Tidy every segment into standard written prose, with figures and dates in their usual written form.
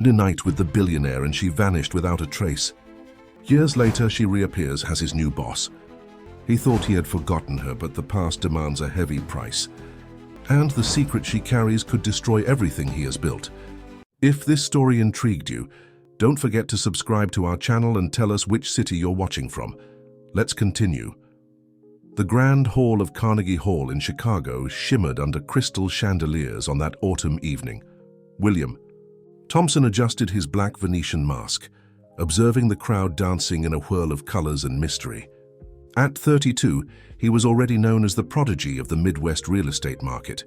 a night with the billionaire and she vanished without a trace. Years later, she reappears as his new boss. He thought he had forgotten her, but the past demands a heavy price. And the secret she carries could destroy everything he has built. If this story intrigued you, don't forget to subscribe to our channel and tell us which city you're watching from. Let's continue. The Grand Hall of Carnegie Hall in Chicago shimmered under crystal chandeliers on that autumn evening. William Thompson adjusted his black Venetian mask, observing the crowd dancing in a whirl of colors and mystery. At 32, he was already known as the prodigy of the Midwest real estate market.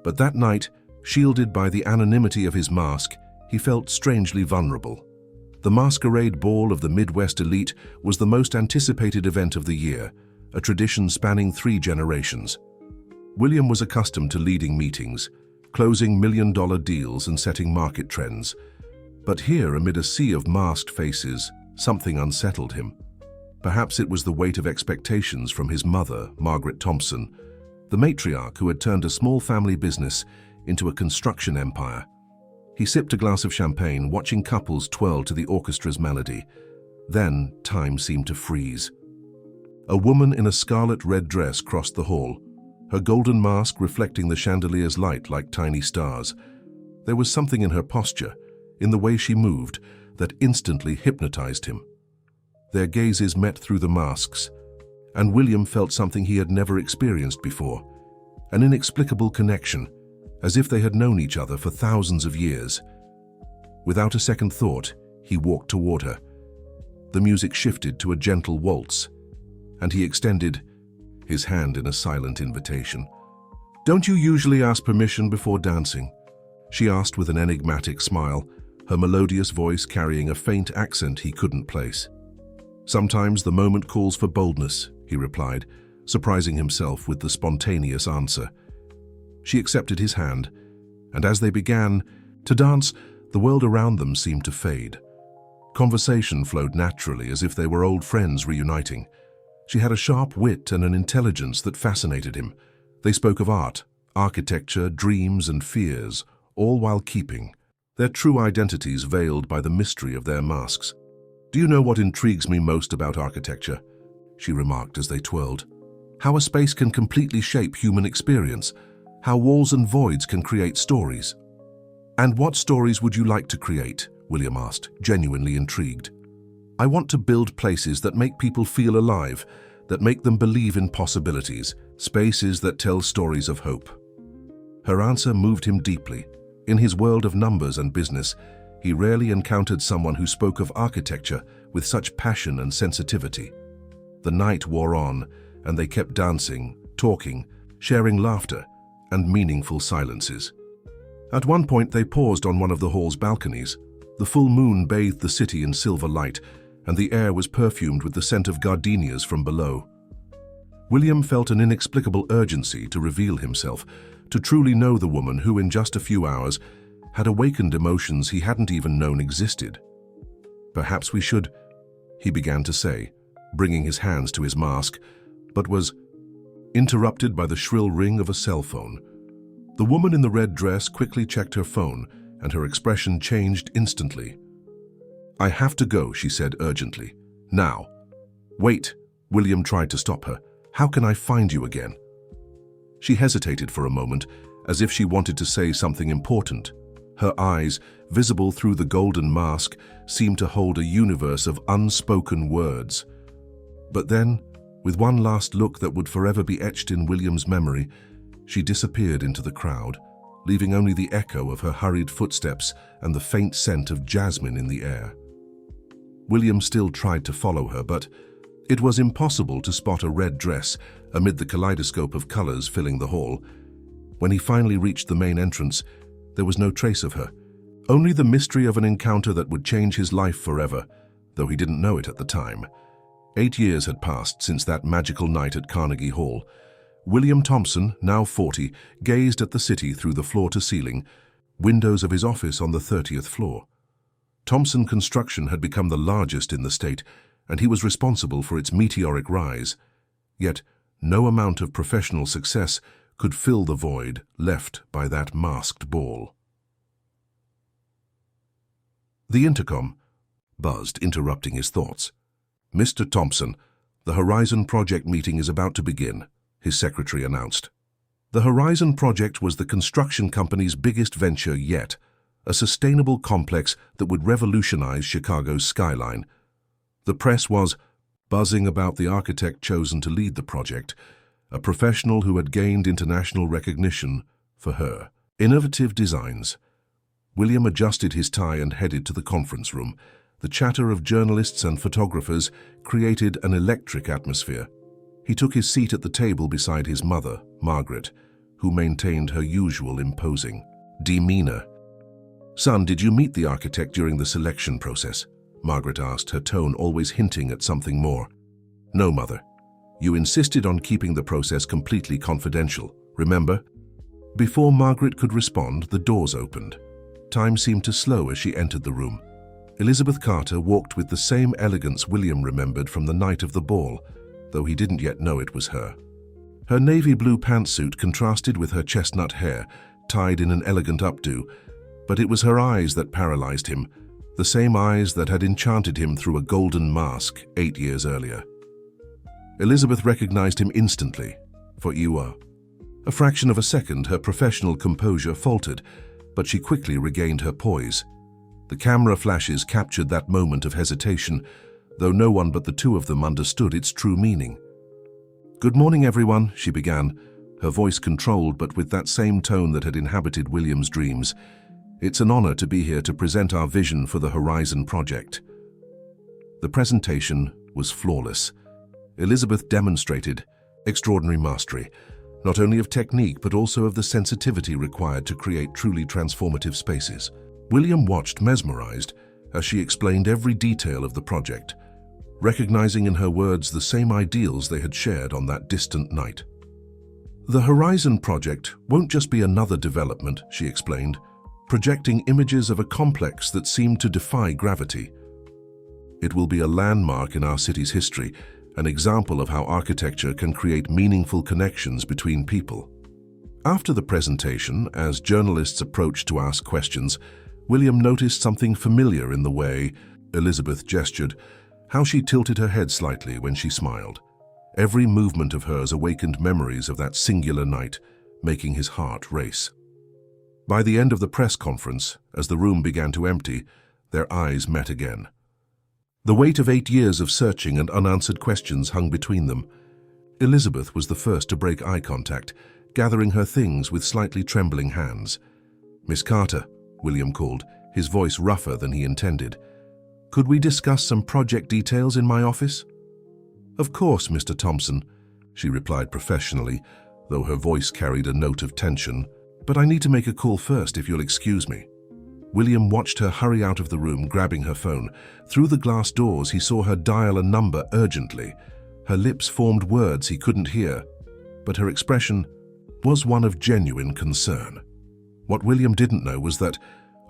But that night, shielded by the anonymity of his mask, he felt strangely vulnerable. The masquerade ball of the Midwest elite was the most anticipated event of the year, a tradition spanning 3 generations. William was accustomed to leading meetings, closing million-dollar deals and setting market trends. But here, amid a sea of masked faces, something unsettled him. Perhaps it was the weight of expectations from his mother, Margaret Thompson, the matriarch who had turned a small family business into a construction empire. He sipped a glass of champagne, watching couples twirl to the orchestra's melody. Then, time seemed to freeze. A woman in a scarlet-red dress crossed the hall, her golden mask reflecting the chandelier's light like tiny stars. There was something in her posture, in the way she moved, that instantly hypnotized him. Their gazes met through the masks, and William felt something he had never experienced before, an inexplicable connection, as if they had known each other for thousands of years. Without a second thought, he walked toward her. The music shifted to a gentle waltz, and he extended his hand in a silent invitation. "Don't you usually ask permission before dancing?" she asked with an enigmatic smile, her melodious voice carrying a faint accent he couldn't place. "Sometimes the moment calls for boldness," he replied, surprising himself with the spontaneous answer. She accepted his hand, and as they began to dance, the world around them seemed to fade. Conversation flowed naturally, as if they were old friends reuniting. She had a sharp wit and an intelligence that fascinated him. They spoke of art, architecture, dreams, and fears, all while keeping their true identities veiled by the mystery of their masks. "Do you know what intrigues me most about architecture?" she remarked as they twirled. "How a space can completely shape human experience, how walls and voids can create stories." "And what stories would you like to create?" William asked, genuinely intrigued. "I want to build places that make people feel alive, that make them believe in possibilities, spaces that tell stories of hope." Her answer moved him deeply. In his world of numbers and business, he rarely encountered someone who spoke of architecture with such passion and sensitivity. The night wore on, and they kept dancing, talking, sharing laughter, and meaningful silences. At one point, they paused on one of the hall's balconies. The full moon bathed the city in silver light, and the air was perfumed with the scent of gardenias from below. William felt an inexplicable urgency to reveal himself, to truly know the woman who, in just a few hours, had awakened emotions he hadn't even known existed. "Perhaps we should," he began to say, bringing his hands to his mask, but was interrupted by the shrill ring of a cell phone. The woman in the red dress quickly checked her phone, and her expression changed instantly. "I have to go," she said urgently. "Now." "Wait," William tried to stop her. "How can I find you again?" She hesitated for a moment, as if she wanted to say something important. Her eyes, visible through the golden mask, seemed to hold a universe of unspoken words. But then, with one last look that would forever be etched in William's memory, she disappeared into the crowd, leaving only the echo of her hurried footsteps and the faint scent of jasmine in the air. William still tried to follow her, but it was impossible to spot a red dress amid the kaleidoscope of colors filling the hall. When he finally reached the main entrance, there was no trace of her, only the mystery of an encounter that would change his life forever, though he didn't know it at the time. 8 years had passed since that magical night at Carnegie Hall. William Thompson, now 40, gazed at the city through the floor-to-ceiling windows of his office on the 30th floor. Thompson Construction had become the largest in the state, and he was responsible for its meteoric rise. Yet, no amount of professional success could fill the void left by that masked ball. The intercom buzzed, interrupting his thoughts. "Mr. Thompson, the Horizon Project meeting is about to begin," his secretary announced. The Horizon Project was the construction company's biggest venture yet, a sustainable complex that would revolutionize Chicago's skyline. The press was buzzing about the architect chosen to lead the project, a professional who had gained international recognition for her innovative designs. William adjusted his tie and headed to the conference room. The chatter of journalists and photographers created an electric atmosphere. He took his seat at the table beside his mother, Margaret, who maintained her usual imposing demeanor. "Son, did you meet the architect during the selection process?" Margaret asked, her tone always hinting at something more. "No, Mother. You insisted on keeping the process completely confidential, remember?" Before Margaret could respond, the doors opened. Time seemed to slow as she entered the room. Elizabeth Carter walked with the same elegance William remembered from the night of the ball, though he didn't yet know it was her. Her navy blue pantsuit contrasted with her chestnut hair, tied in an elegant updo, but it was her eyes that paralyzed him, the same eyes that had enchanted him through a golden mask 8 years earlier. Elizabeth recognized him instantly. "For you are." A fraction of a second, her professional composure faltered, but she quickly regained her poise. The camera flashes captured that moment of hesitation, though no one but the two of them understood its true meaning. "Good morning, everyone," she began, her voice controlled but with that same tone that had inhabited William's dreams. "It's an honor to be here to present our vision for the Horizon Project." The presentation was flawless. Elizabeth demonstrated extraordinary mastery, not only of technique but also of the sensitivity required to create truly transformative spaces. William watched mesmerized as she explained every detail of the project, recognizing in her words the same ideals they had shared on that distant night. "The Horizon Project won't just be another development," she explained, projecting images of a complex that seemed to defy gravity. "It will be a landmark in our city's history, an example of how architecture can create meaningful connections between people." After the presentation, as journalists approached to ask questions, William noticed something familiar in the way Elizabeth gestured, how she tilted her head slightly when she smiled. Every movement of hers awakened memories of that singular night, making his heart race. By the end of the press conference, as the room began to empty, their eyes met again. The weight of 8 years of searching and unanswered questions hung between them. Elizabeth was the first to break eye contact, gathering her things with slightly trembling hands. "Miss Carter," William called, his voice rougher than he intended. "Could we discuss some project details in my office?" "Of course, Mr. Thompson," she replied professionally, though her voice carried a note of tension. "But I need to make a call first, if you'll excuse me." William watched her hurry out of the room, grabbing her phone. Through the glass doors, he saw her dial a number urgently. Her lips formed words he couldn't hear, but her expression was one of genuine concern. What William didn't know was that,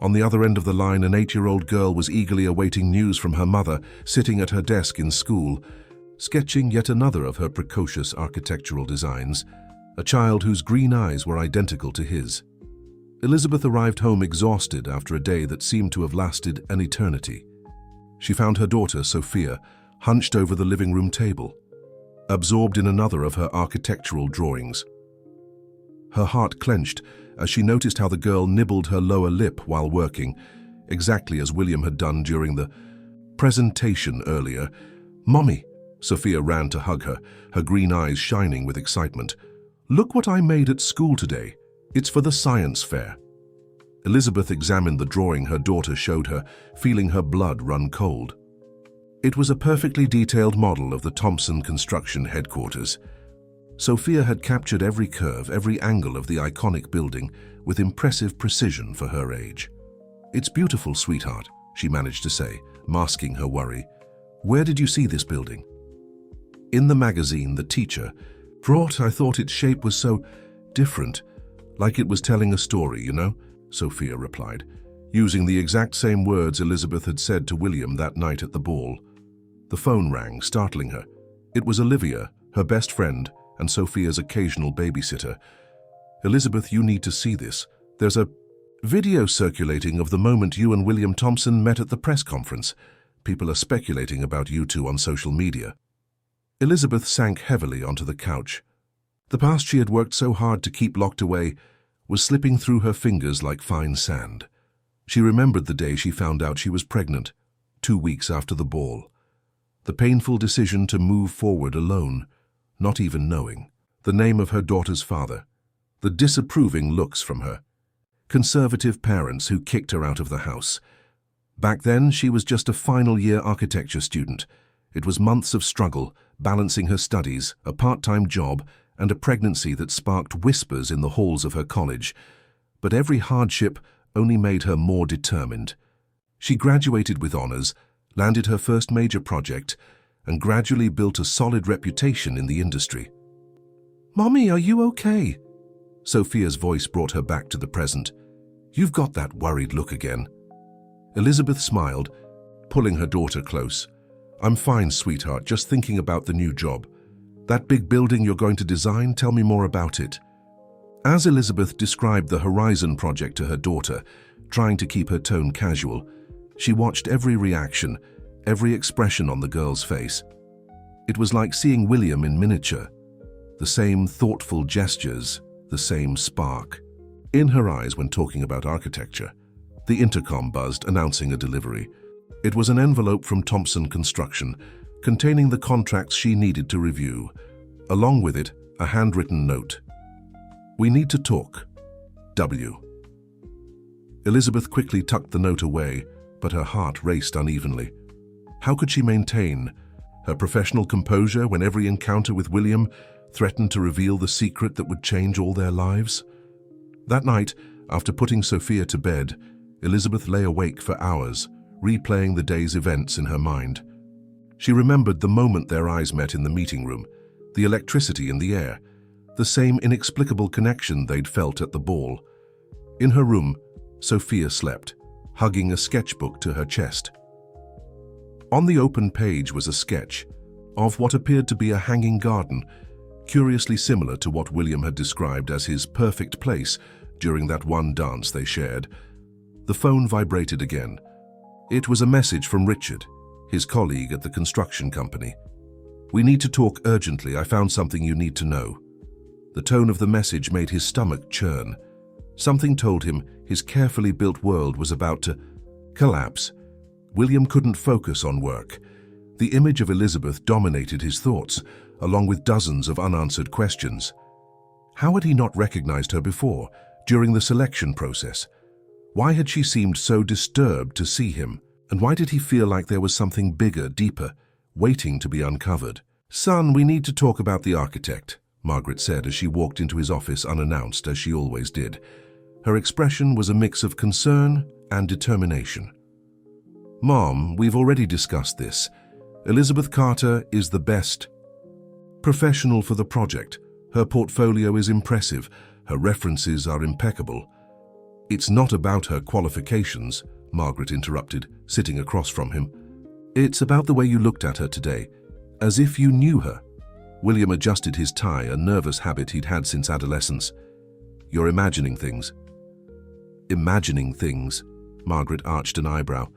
on the other end of the line, an 8-year-old girl was eagerly awaiting news from her mother, sitting at her desk in school, sketching yet another of her precocious architectural designs, a child whose green eyes were identical to his. Elizabeth arrived home exhausted after a day that seemed to have lasted an eternity. She found her daughter, Sophia, hunched over the living room table, absorbed in another of her architectural drawings. Her heart clenched as she noticed how the girl nibbled her lower lip while working, exactly as William had done during the presentation earlier. "Mommy!" Sophia ran to hug her, her green eyes shining with excitement. "Look what I made at school today. It's for the science fair." Elizabeth examined the drawing her daughter showed her, feeling her blood run cold. It was a perfectly detailed model of the Thompson construction headquarters. Sophia had captured every curve, every angle of the iconic building with impressive precision for her age. "It's beautiful, sweetheart," she managed to say, masking her worry. "Where did you see this building?" "In the magazine the teacher brought. I thought its shape was so different, like it was telling a story, you know," Sophia replied, using the exact same words Elizabeth had said to William that night at the ball. The phone rang, startling her. It was Olivia, her best friend, and Sophia's occasional babysitter. "Elizabeth, you need to see this. There's a..." Video circulating of the moment you and William Thompson met at the press conference. People are speculating about you two on social media. Elizabeth sank heavily onto the couch. The past she had worked so hard to keep locked away was slipping through her fingers like fine sand. She remembered the day she found out she was pregnant, 2 weeks after the ball. The painful decision to move forward alone, not even knowing. The name of her daughter's father. The disapproving looks from her. Conservative parents who kicked her out of the house. Back then, she was just a final-year architecture student. It was months of struggle, balancing her studies, a part-time job, and a pregnancy that sparked whispers in the halls of her college. But every hardship only made her more determined. She graduated with honors, landed her first major project, and gradually built a solid reputation in the industry. "Mommy, are you okay?" Sophia's voice brought her back to the present. "You've got that worried look again." Elizabeth smiled, pulling her daughter close. "I'm fine, sweetheart, just thinking about the new job. That big building you're going to design, tell me more about it." As Elizabeth described the Horizon project to her daughter, trying to keep her tone casual, she watched every reaction, every expression on the girl's face. It was like seeing William in miniature. The same thoughtful gestures, the same spark. In her eyes when talking about architecture. The intercom buzzed, announcing a delivery. It was an envelope from Thompson Construction, containing the contracts she needed to review. Along with it, a handwritten note. "We need to talk. W." Elizabeth quickly tucked the note away, but her heart raced unevenly. How could she maintain her professional composure when every encounter with William threatened to reveal the secret that would change all their lives? That night, after putting Sophia to bed, Elizabeth lay awake for hours, replaying the day's events in her mind. She remembered the moment their eyes met in the meeting room, the electricity in the air, the same inexplicable connection they'd felt at the ball. In her room, Sophia slept, hugging a sketchbook to her chest. On the open page was a sketch of what appeared to be a hanging garden, curiously similar to what William had described as his perfect place during that one dance they shared. The phone vibrated again. It was a message from Richard, his colleague at the construction company. "We need to talk urgently. I found something you need to know." The tone of the message made his stomach churn. Something told him his carefully built world was about to collapse. William couldn't focus on work. The image of Elizabeth dominated his thoughts, along with dozens of unanswered questions. How had he not recognized her before, during the selection process? Why had she seemed so disturbed to see him? And why did he feel like there was something bigger, deeper, waiting to be uncovered? "Son, we need to talk about the architect," Margaret said as she walked into his office unannounced, as she always did. Her expression was a mix of concern and determination. "Mom, we've already discussed this. Elizabeth Carter is the best professional for the project. Her portfolio is impressive. Her references are impeccable." "It's not about her qualifications," Margaret interrupted, sitting across from him. "It's about the way you looked at her today, as if you knew her." William adjusted his tie, a nervous habit he'd had since adolescence. "You're imagining things." "Imagining things?" Margaret arched an eyebrow.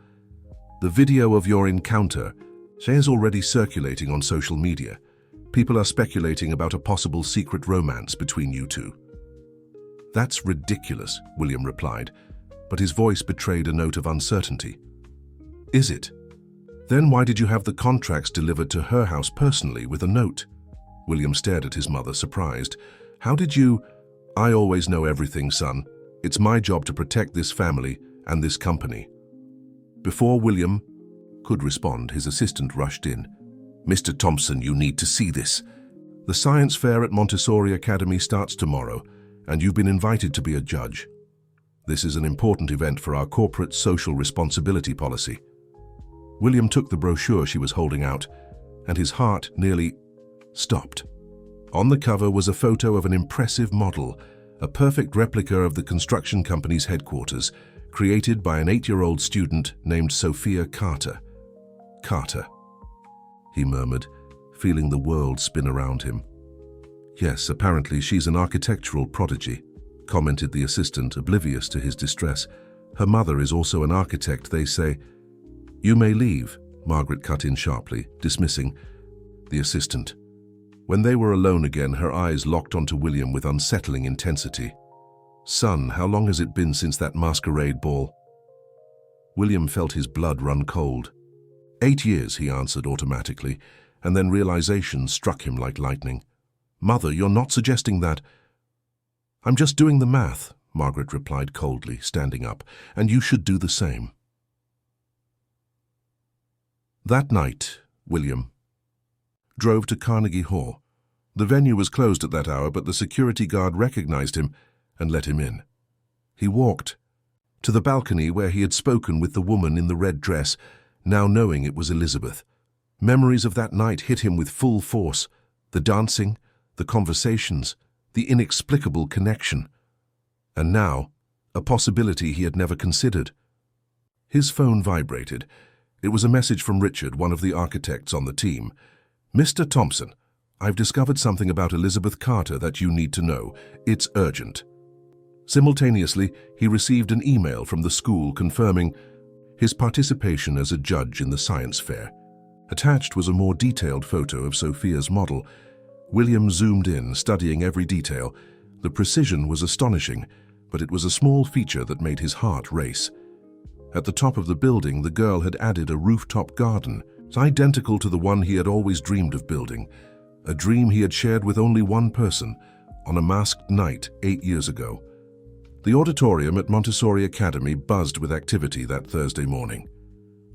"The video of your encounter is already circulating on social media. People are speculating about a possible secret romance between you two." "That's ridiculous," William replied, but his voice betrayed a note of uncertainty. "Is it? Then why did you have the contracts delivered to her house personally with a note?" William stared at his mother, surprised. "How did you—" "I always know everything, son. It's my job to protect this family and this company." Before William could respond, his assistant rushed in. "Mr. Thompson, you need to see this. The science fair at Montessori Academy starts tomorrow, and you've been invited to be a judge. This is an important event for our corporate social responsibility policy." William took the brochure she was holding out, and his heart nearly stopped. On the cover was a photo of an impressive model, a perfect replica of the construction company's headquarters, created by an 8-year-old student named Sophia Carter. "Carter," he murmured, feeling the world spin around him. "Yes, apparently she's an architectural prodigy. commented the assistant, oblivious to his distress. "Her mother is also an architect, they say." "You may leave," Margaret cut in sharply, dismissing the assistant. When they were alone again, her eyes locked onto William with unsettling intensity. "Son, how long has it been since that masquerade ball?" William felt his blood run cold. 8 years, he answered automatically, and then realization struck him like lightning. "Mother, you're not suggesting that—" "I'm just doing the math," Margaret replied coldly, standing up, "and you should do the same." That night, William drove to Carnegie Hall. The venue was closed at that hour, but the security guard recognized him and let him in. He walked to the balcony where he had spoken with the woman in the red dress, now knowing it was Elizabeth. Memories of that night hit him with full force. The dancing, the conversations, the inexplicable connection. And now, a possibility he had never considered. His phone vibrated. It was a message from Richard, one of the architects on the team. "Mr. Thompson, I've discovered something about Elizabeth Carter that you need to know. It's urgent." Simultaneously, he received an email from the school confirming his participation as a judge in the science fair. Attached was a more detailed photo of Sophia's model. William zoomed in, studying every detail. The precision was astonishing, but it was a small feature that made his heart race. At the top of the building, the girl had added a rooftop garden, identical to the one he had always dreamed of building, a dream he had shared with only one person, on a masked night 8 years ago. The auditorium at Montessori Academy buzzed with activity that Thursday morning.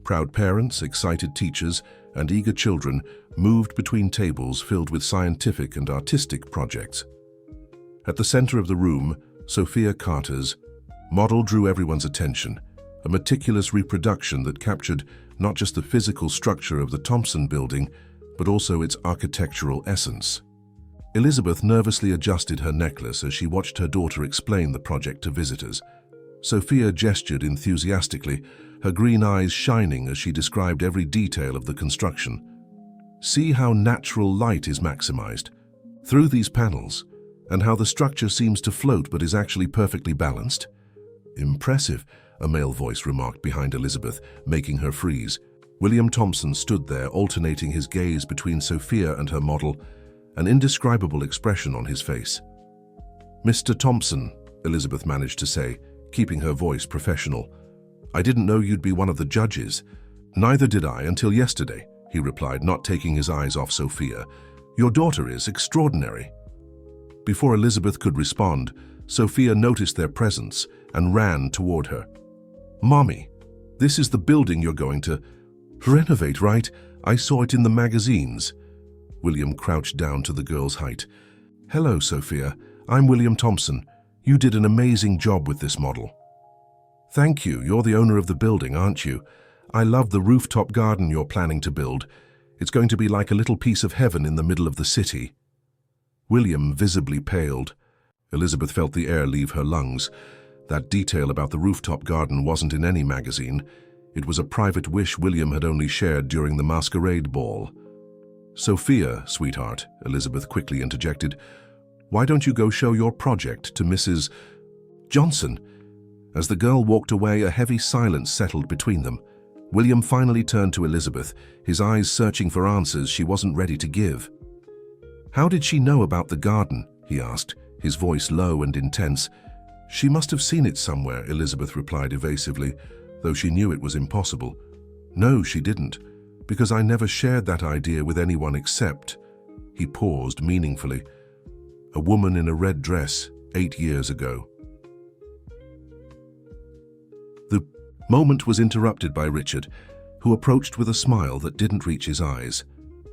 Proud parents, excited teachers, and eager children moved between tables filled with scientific and artistic projects. At the center of the room, Sophia Carter's model drew everyone's attention, a meticulous reproduction that captured not just the physical structure of the Thompson building, but also its architectural essence. Elizabeth nervously adjusted her necklace as she watched her daughter explain the project to visitors. Sophia gestured enthusiastically, her green eyes shining as she described every detail of the construction. "See how natural light is maximized through these panels, and how the structure seems to float but is actually perfectly balanced." "Impressive," a male voice remarked behind Elizabeth, making her freeze. William Thompson stood there, alternating his gaze between Sophia and her model, an indescribable expression on his face. "Mr. Thompson," Elizabeth managed to say, keeping her voice professional, "I didn't know you'd be one of the judges." "Neither did I until yesterday," he replied, not taking his eyes off Sophia. "Your daughter is extraordinary." Before Elizabeth could respond, Sophia noticed their presence and ran toward her. "Mommy, this is the building you're going to renovate, right? I saw it in the magazines." William crouched down to the girl's height. "Hello, Sophia. I'm William Thompson. You did an amazing job with this model." "Thank you. You're the owner of the building, aren't you? I love the rooftop garden you're planning to build. It's going to be like a little piece of heaven in the middle of the city." William visibly paled. Elizabeth felt the air leave her lungs. That detail about the rooftop garden wasn't in any magazine. It was a private wish William had only shared during the masquerade ball. "Sophia, sweetheart," Elizabeth quickly interjected, "why don't you go show your project to Mrs. Johnson?" As the girl walked away, a heavy silence settled between them. William finally turned to Elizabeth, his eyes searching for answers she wasn't ready to give. "How did she know about the garden?" he asked, his voice low and intense. "She must have seen it somewhere," Elizabeth replied evasively, though she knew it was impossible. "No, she didn't, because I never shared that idea with anyone except—" He paused meaningfully. "A woman in a red dress 8 years ago." The moment was interrupted by Richard, who approached with a smile that didn't reach his eyes.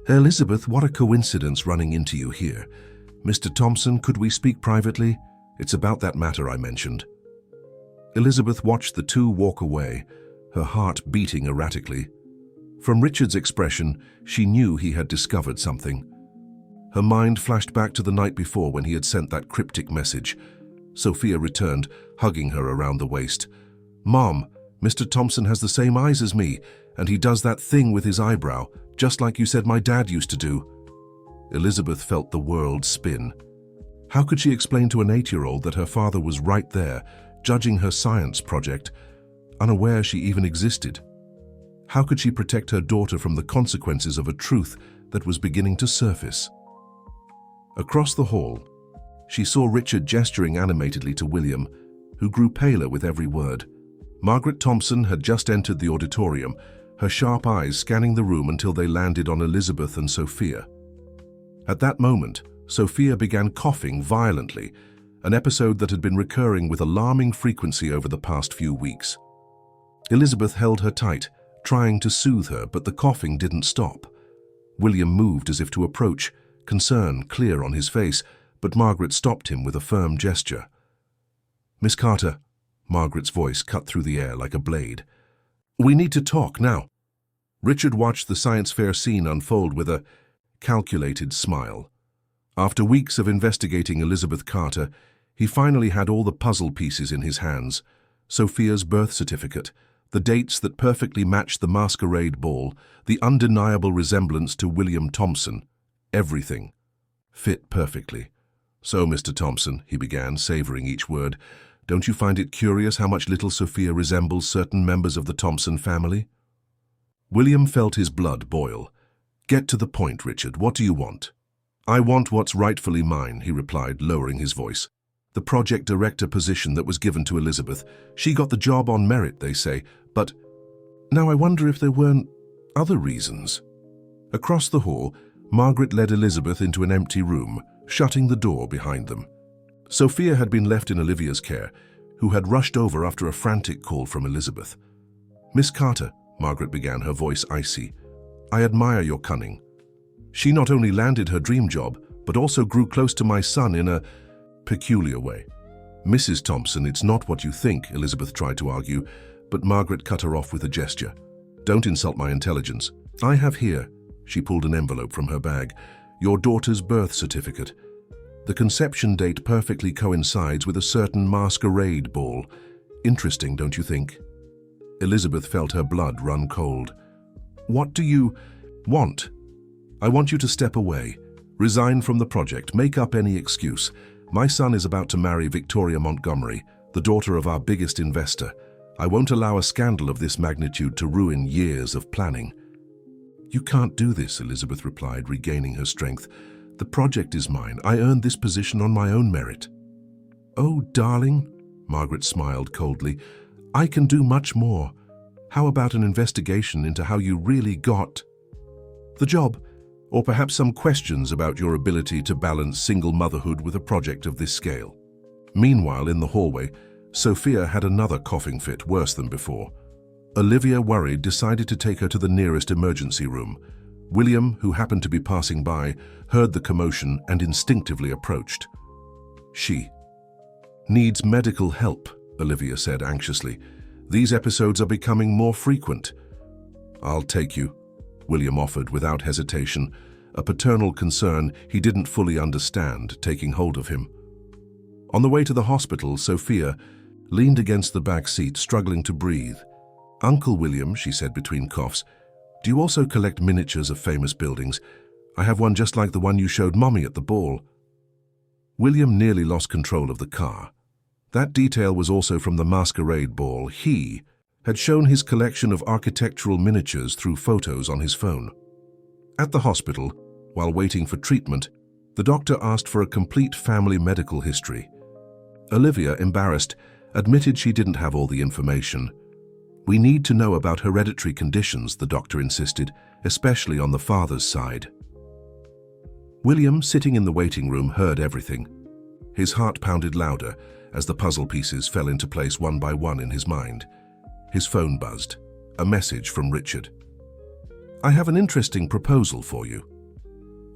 "Elizabeth, what a coincidence running into you here. Mr. Thompson, could we speak privately? It's about that matter I mentioned." Elizabeth watched the two walk away, her heart beating erratically. From Richard's expression, she knew he had discovered something. Her mind flashed back to the night before when he had sent that cryptic message. Sophia returned, hugging her around the waist. "Mom, Mr. Thompson has the same eyes as me, and he does that thing with his eyebrow, just like you said my dad used to do." Elizabeth felt the world spin. How could she explain to an 8-year-old that her father was right there, judging her science project, unaware she even existed? How could she protect her daughter from the consequences of a truth that was beginning to surface? Across the hall, she saw Richard gesturing animatedly to William, who grew paler with every word. Margaret Thompson had just entered the auditorium, her sharp eyes scanning the room until they landed on Elizabeth and Sophia. At that moment, Sophia began coughing violently, an episode that had been recurring with alarming frequency over the past few weeks. Elizabeth held her tight, trying to soothe her, but the coughing didn't stop. William moved as if to approach, concern clear on his face, but Margaret stopped him with a firm gesture. "Miss Carter," Margaret's voice cut through the air like a blade. "We need to talk now." Richard watched the science fair scene unfold with a calculated smile. After weeks of investigating Elizabeth Carter, he finally had all the puzzle pieces in his hands. Sophia's birth certificate, the dates that perfectly matched the masquerade ball, the undeniable resemblance to William Thompson. Everything fit perfectly. "So, Mr. Thompson," he began, savoring each word, "don't you find it curious how much little Sophia resembles certain members of the Thompson family?" William felt his blood boil. "Get to the point, Richard. What do you want?" "I want what's rightfully mine," he replied, lowering his voice. "The project director position that was given to Elizabeth. She got the job on merit, they say, but now I wonder if there weren't other reasons." Across the hall, Margaret led Elizabeth into an empty room, shutting the door behind them. Sophia had been left in Olivia's care, who had rushed over after a frantic call from Elizabeth. "Miss Carter," Margaret began, her voice icy, "I admire your cunning. She not only landed her dream job, but also grew close to my son in a peculiar way." "Mrs. Thompson, it's not what you think," Elizabeth tried to argue, but Margaret cut her off with a gesture. "Don't insult my intelligence. I have here," she pulled an envelope from her bag, "your daughter's birth certificate. The conception date perfectly coincides with a certain masquerade ball. Interesting, don't you think?" Elizabeth felt her blood run cold. "What do you want?" "I want you to step away, resign from the project, make up any excuse. My son is about to marry Victoria Montgomery, the daughter of our biggest investor. I won't allow a scandal of this magnitude to ruin years of planning." "You can't do this," Elizabeth replied, regaining her strength. "The project is mine. I earned this position on my own merit." "Oh, darling," Margaret smiled coldly, "I can do much more. How about an investigation into how you really got the job? Or perhaps some questions about your ability to balance single motherhood with a project of this scale?" Meanwhile, in the hallway, Sophia had another coughing fit, worse than before. Olivia, worried, decided to take her to the nearest emergency room. William, who happened to be passing by, heard the commotion and instinctively approached. "She needs medical help," Olivia said anxiously. "These episodes are becoming more frequent." "I'll take you," William offered without hesitation, a paternal concern he didn't fully understand taking hold of him. On the way to the hospital, Sophia leaned against the back seat, struggling to breathe. "Uncle William," she said between coughs, "do you also collect miniatures of famous buildings? I have one just like the one you showed Mommy at the ball." William nearly lost control of the car. That detail was also from the masquerade ball. He had shown his collection of architectural miniatures through photos on his phone. At the hospital, while waiting for treatment, the doctor asked for a complete family medical history. Olivia, embarrassed, admitted she didn't have all the information. "We need to know about hereditary conditions," the doctor insisted, especially on the father's side. William, sitting in the waiting room, heard everything. His heart pounded louder as the puzzle pieces fell into place one by one in his mind. His phone buzzed. A message from Richard. "I have an interesting proposal for you.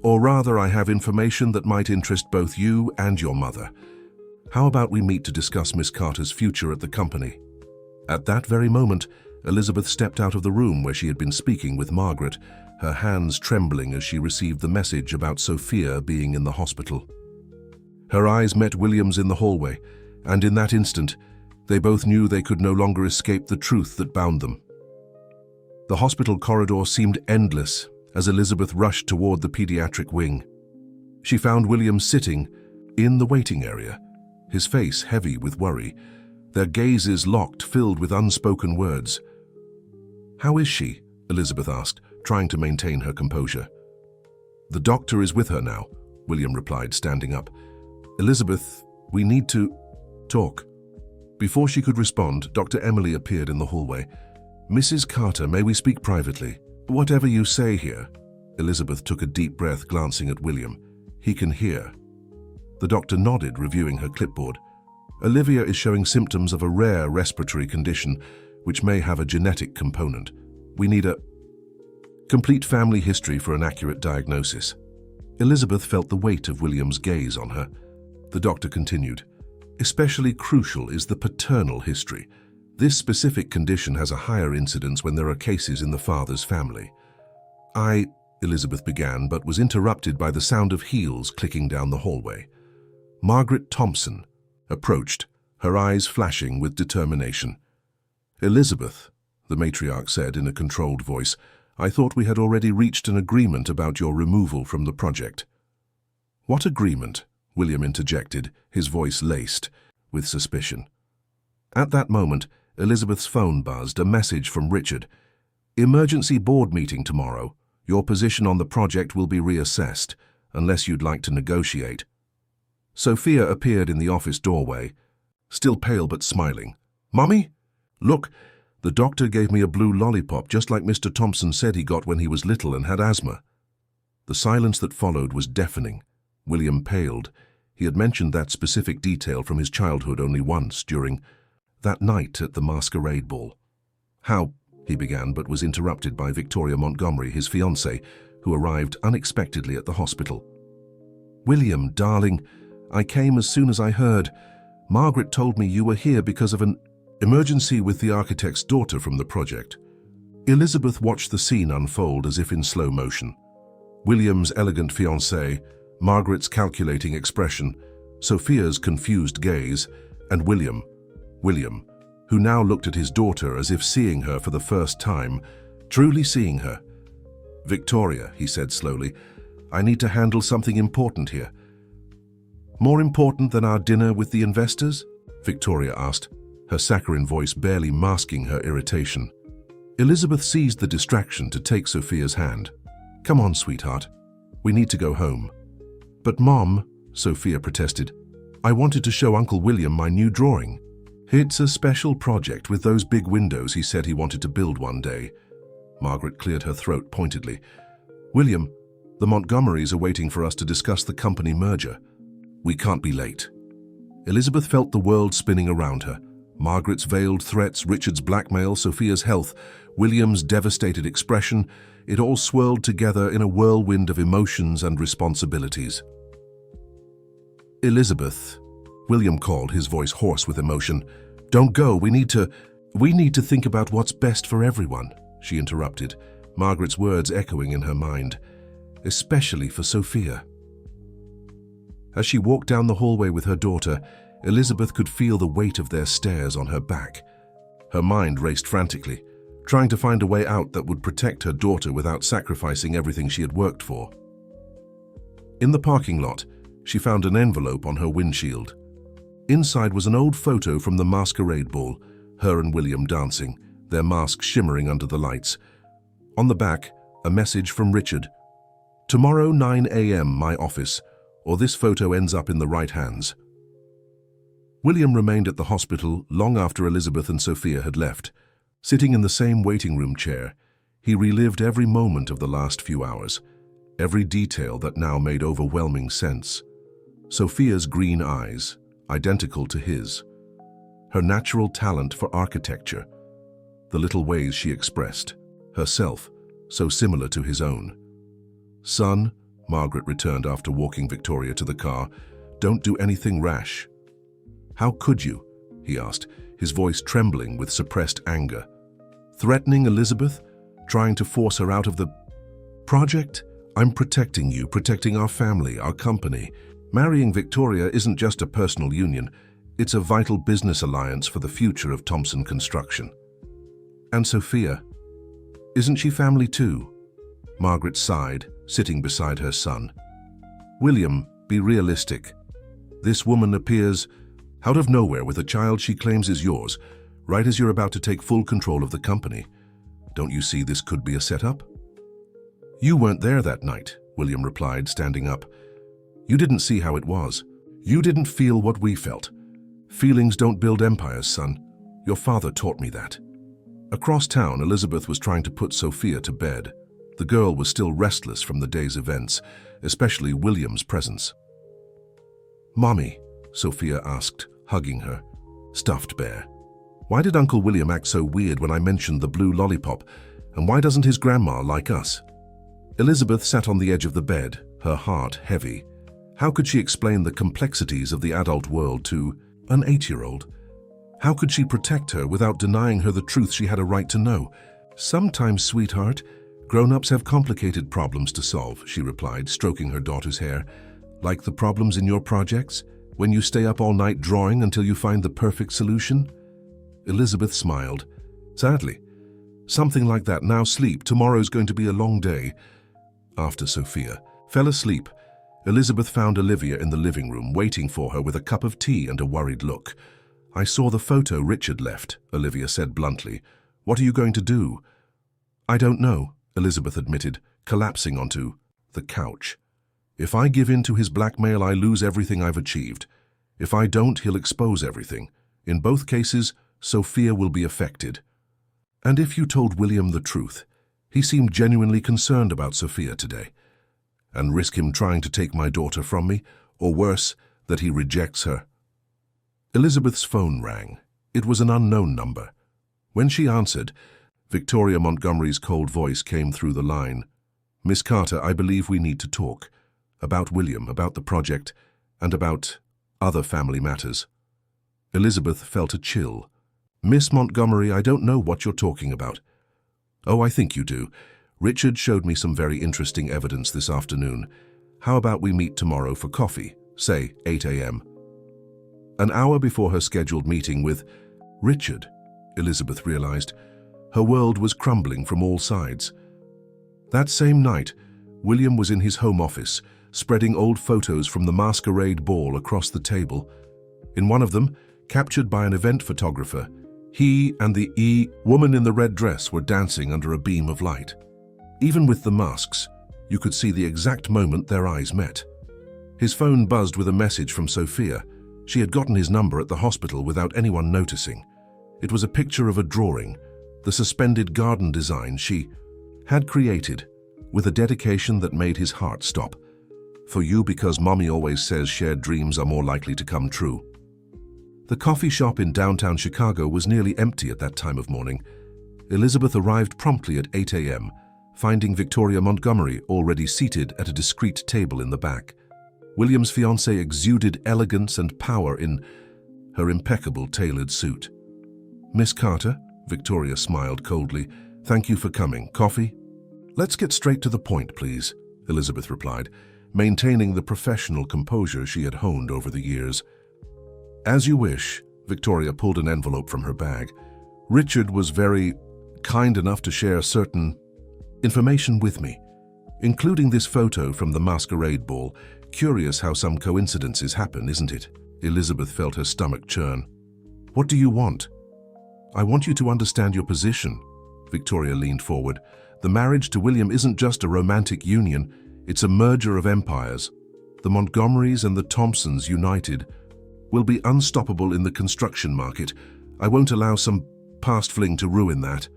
Or rather, I have information that might interest both you and your mother. How about we meet to discuss Miss Carter's future at the company?" At that very moment, Elizabeth stepped out of the room where she had been speaking with Margaret, her hands trembling as she received the message about Sophia being in the hospital. Her eyes met William's in the hallway, and in that instant, they both knew they could no longer escape the truth that bound them. The hospital corridor seemed endless as Elizabeth rushed toward the pediatric wing. She found William sitting, In the waiting area, his face heavy with worry, their gazes locked, filled with unspoken words. "How is she?" Elizabeth asked, trying to maintain her composure. "The doctor is with her now," William replied, standing up. "Elizabeth, we need to talk." Before she could respond, Dr. Emily appeared in the hallway. "Mrs. Carter, may we speak privately?" "Whatever you say here." Elizabeth took a deep breath, glancing at William. "He can hear." The doctor nodded, reviewing her clipboard. "Olivia is showing symptoms of a rare respiratory condition, which may have a genetic component. We need a complete family history for an accurate diagnosis." Elizabeth felt the weight of William's gaze on her. The doctor continued, "Especially crucial is the paternal history. This specific condition has a higher incidence when there are cases in the father's family." Elizabeth began, but was interrupted by the sound of heels clicking down the hallway. Margaret Thompson approached, her eyes flashing with determination. "Elizabeth," the matriarch said in a controlled voice, "I thought we had already reached an agreement about your removal from the project." "What agreement?" William interjected, his voice laced with suspicion. At that moment, Elizabeth's phone buzzed, a message from Richard. "Emergency board meeting tomorrow. Your position on the project will be reassessed, unless you'd like to negotiate." Sophia appeared in the office doorway, still pale but smiling. "Mummy? Look, the doctor gave me a blue lollipop, just like Mr. Thompson said he got when he was little and had asthma." The silence that followed was deafening. William paled. He had mentioned that specific detail from his childhood only once, during that night at the masquerade ball. "How?" he began, but was interrupted by Victoria Montgomery, his fiancée, who arrived unexpectedly at the hospital. "William, darling, I came as soon as I heard. Margaret told me you were here because of an emergency with the architect's daughter from the project." Elizabeth watched the scene unfold as if in slow motion. William's elegant fiancée, Margaret's calculating expression, Sophia's confused gaze, and William, who now looked at his daughter as if seeing her for the first time, truly seeing her. "Victoria," he said slowly, "I need to handle something important here." "More important than our dinner with the investors?" Victoria asked, her saccharine voice barely masking her irritation. Elizabeth seized the distraction to take Sophia's hand. "Come on, sweetheart. We need to go home." "But Mom," Sophia protested, "I wanted to show Uncle William my new drawing." "It's a special project with those big windows he said he wanted to build one day." Margaret cleared her throat pointedly. "William, the Montgomerys are waiting for us to discuss the company merger. We can't be late." Elizabeth felt the world spinning around her. Margaret's veiled threats, Richard's blackmail, Sophia's health, William's devastated expression, it all swirled together in a whirlwind of emotions and responsibilities. "Elizabeth," William called, his voice hoarse with emotion. "Don't go, we need to think about what's best for everyone," she interrupted, Margaret's words echoing in her mind. "Especially for Sophia." As she walked down the hallway with her daughter, Elizabeth could feel the weight of their stares on her back. Her mind raced frantically, trying to find a way out that would protect her daughter without sacrificing everything she had worked for. In the parking lot, she found an envelope on her windshield. Inside was an old photo from the masquerade ball, her and William dancing, their masks shimmering under the lights. On the back, a message from Richard. "Tomorrow 9 a.m. my office, or this photo ends up in the right hands." William remained at the hospital long after Elizabeth and Sophia had left. Sitting in the same waiting room chair, he relived every moment of the last few hours, every detail that now made overwhelming sense. Sophia's green eyes, identical to his. Her natural talent for architecture. The little ways she expressed herself, so similar to his own. "Son," Margaret returned after walking Victoria to the car, "don't do anything rash." "How could you?" he asked, his voice trembling with suppressed anger. "Threatening Elizabeth? Trying to force her out of the project? I'm protecting you, protecting our family, our company. Marrying Victoria isn't just a personal union, it's a vital business alliance for the future of Thompson Construction." "And Sophia? Isn't she family too?" Margaret sighed, sitting beside her son. "William, be realistic. This woman appears out of nowhere with a child she claims is yours, right as you're about to take full control of the company. Don't you see this could be a setup?" "You weren't there that night," William replied, standing up. "You didn't see how it was. You didn't feel what we felt. Feelings don't build empires, son. Your father taught me that." Across town, Elizabeth was trying to put Sophia to bed. The girl was still restless from the day's events, especially William's presence. "Mommy," Sophia asked, hugging her. "Stuffed bear. Why did Uncle William act so weird when I mentioned the blue lollipop, and why doesn't his grandma like us?" Elizabeth sat on the edge of the bed, her heart heavy. How could she explain the complexities of the adult world to an 8-year-old? How could she protect her without denying her the truth she had a right to know? "Sometimes, sweetheart, grown-ups have complicated problems to solve," she replied, stroking her daughter's hair. "Like the problems in your projects, when you stay up all night drawing until you find the perfect solution?" Elizabeth smiled. "Sadly, something like that. Now sleep. Tomorrow's going to be a long day." After Sophia fell asleep, Elizabeth found Olivia in the living room, waiting for her with a cup of tea and a worried look. "I saw the photo Richard left," Olivia said bluntly. "What are you going to do?" "I don't know," Elizabeth admitted, collapsing onto the couch. "If I give in to his blackmail, I lose everything I've achieved. If I don't, he'll expose everything. In both cases, Sophia will be affected. And if you told William the truth, he seemed genuinely concerned about Sophia today, and risk him trying to take my daughter from me, or worse, that he rejects her." Elizabeth's phone rang. It was an unknown number. When she answered, Victoria Montgomery's cold voice came through the line. "Miss Carter, I believe we need to talk. About William, about the project, and about other family matters." Elizabeth felt a chill. "Miss Montgomery, I don't know what you're talking about." "Oh, I think you do. Richard showed me some very interesting evidence this afternoon. How about we meet tomorrow for coffee, say 8 a.m. An hour before her scheduled meeting with Richard, Elizabeth realized. Her world was crumbling from all sides. That same night, William was in his home office, spreading old photos from the masquerade ball across the table. In one of them, captured by an event photographer, he and the woman in the red dress were dancing under a beam of light. Even with the masks, you could see the exact moment their eyes met. His phone buzzed with a message from Sophia. She had gotten his number at the hospital without anyone noticing. It was a picture of a drawing, the suspended garden design she had created, with a dedication that made his heart stop. "For you, because Mommy always says shared dreams are more likely to come true." The coffee shop in downtown Chicago was nearly empty at that time of morning. Elizabeth arrived promptly at 8 a.m., finding Victoria Montgomery already seated at a discreet table in the back. William's fiancée exuded elegance and power in her impeccable tailored suit. "Miss Carter," Victoria smiled coldly, "thank you for coming. Coffee?" "Let's get straight to the point, please," Elizabeth replied, maintaining the professional composure she had honed over the years. "As you wish." Victoria pulled an envelope from her bag. "Richard was very kind enough to share certain information with me, including this photo from the masquerade ball. Curious how some coincidences happen, isn't it?" Elizabeth felt her stomach churn. "What do you want?" "I want you to understand your position." Victoria leaned forward. "The marriage to William isn't just a romantic union, it's a merger of empires. The Montgomerys and the Thompsons united will be unstoppable in the construction market. I won't allow some past fling to ruin that."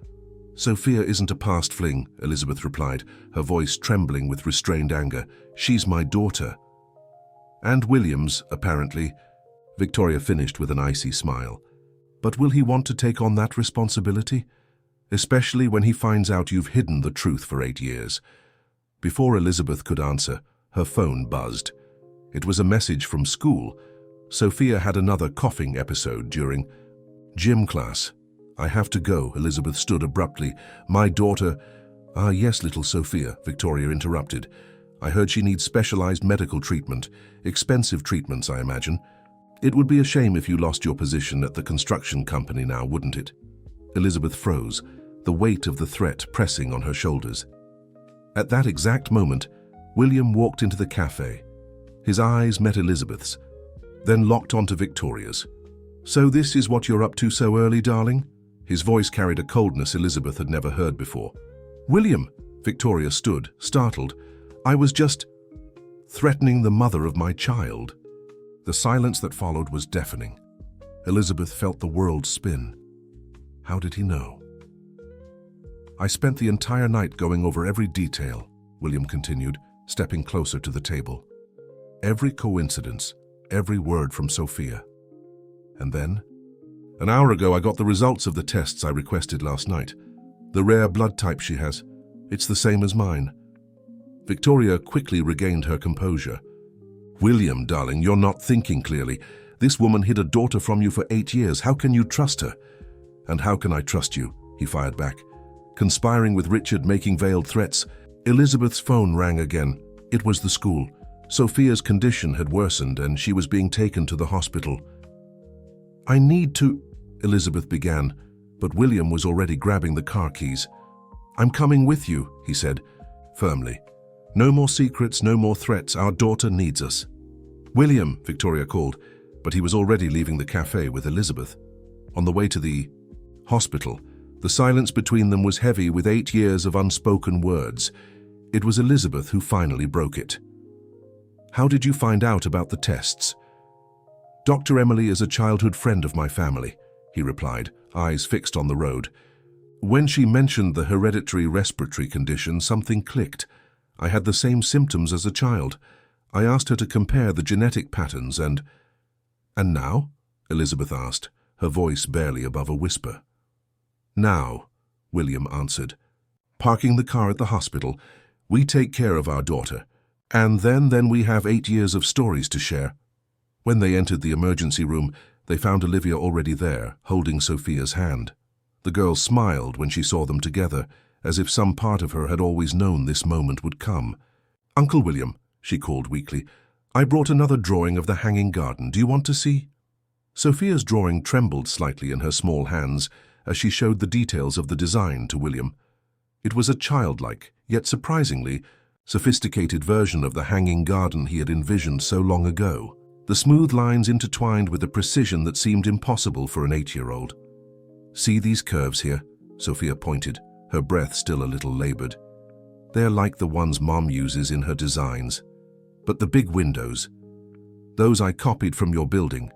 "Sophia isn't a past fling," Elizabeth replied, her voice trembling with restrained anger. "She's my daughter." "And William's, apparently," Victoria finished with an icy smile. "But will he want to take on that responsibility? Especially when he finds out you've hidden the truth for 8 years. Before Elizabeth could answer, her phone buzzed. It was a message from school. Sophia had another coughing episode during gym class. "I have to go," Elizabeth stood abruptly. "My daughter—" "Ah, yes, little Sophia," Victoria interrupted. "I heard she needs specialized medical treatment. Expensive treatments, I imagine. It would be a shame if you lost your position at the construction company now, wouldn't it?" Elizabeth froze, the weight of the threat pressing on her shoulders. At that exact moment, William walked into the cafe. His eyes met Elizabeth's. then locked onto Victoria's. "So this is what you're up to so early, darling?" His voice carried a coldness Elizabeth had never heard before. "William," Victoria stood, startled. "I was just threatening the mother of my child." The silence that followed was deafening. Elizabeth felt the world spin. How did he know? "I spent the entire night going over every detail," William continued, stepping closer to the table. "Every coincidence, every word from Sophia. And then, an hour ago, I got the results of the tests I requested last night. The rare blood type she has, it's the same as mine." Victoria quickly regained her composure. "William, darling, you're not thinking clearly. This woman hid a daughter from you for 8 years. How can you trust her?" "And how can I trust you?" he fired back. "Conspiring with Richard, making veiled threats." Elizabeth's phone rang again. It was the school. Sophia's condition had worsened and she was being taken to the hospital. "I need to," Elizabeth began, but William was already grabbing the car keys. "I'm coming with you," he said, firmly. "No more secrets, no more threats. Our daughter needs us." "William," Victoria called, but he was already leaving the cafe with Elizabeth. On the way to the hospital, the silence between them was heavy with 8 years of unspoken words. It was Elizabeth who finally broke it. "How did you find out about the tests?" "Dr. Emily is a childhood friend of my family," he replied, eyes fixed on the road. "When she mentioned the hereditary respiratory condition, something clicked. I had the same symptoms as a child. I asked her to compare the genetic patterns and now?" Elizabeth asked, her voice barely above a whisper. "Now," William answered. "Parking the car at the hospital, we take care of our daughter. And then we have 8 years of stories to share." When they entered the emergency room, they found Olivia already there, holding Sophia's hand. The girl smiled when she saw them together, as if some part of her had always known this moment would come. "Uncle William," she called weakly, "I brought another drawing of the hanging garden. Do you want to see?" Sophia's drawing trembled slightly in her small hands as she showed the details of the design to William. It was a childlike, yet surprisingly, sophisticated version of the hanging garden he had envisioned so long ago. The smooth lines intertwined with a precision that seemed impossible for an 8-year-old. "See these curves here?" Sophia pointed, her breath still a little labored. "They're like the ones Mom uses in her designs. But the big windows, those I copied from your building."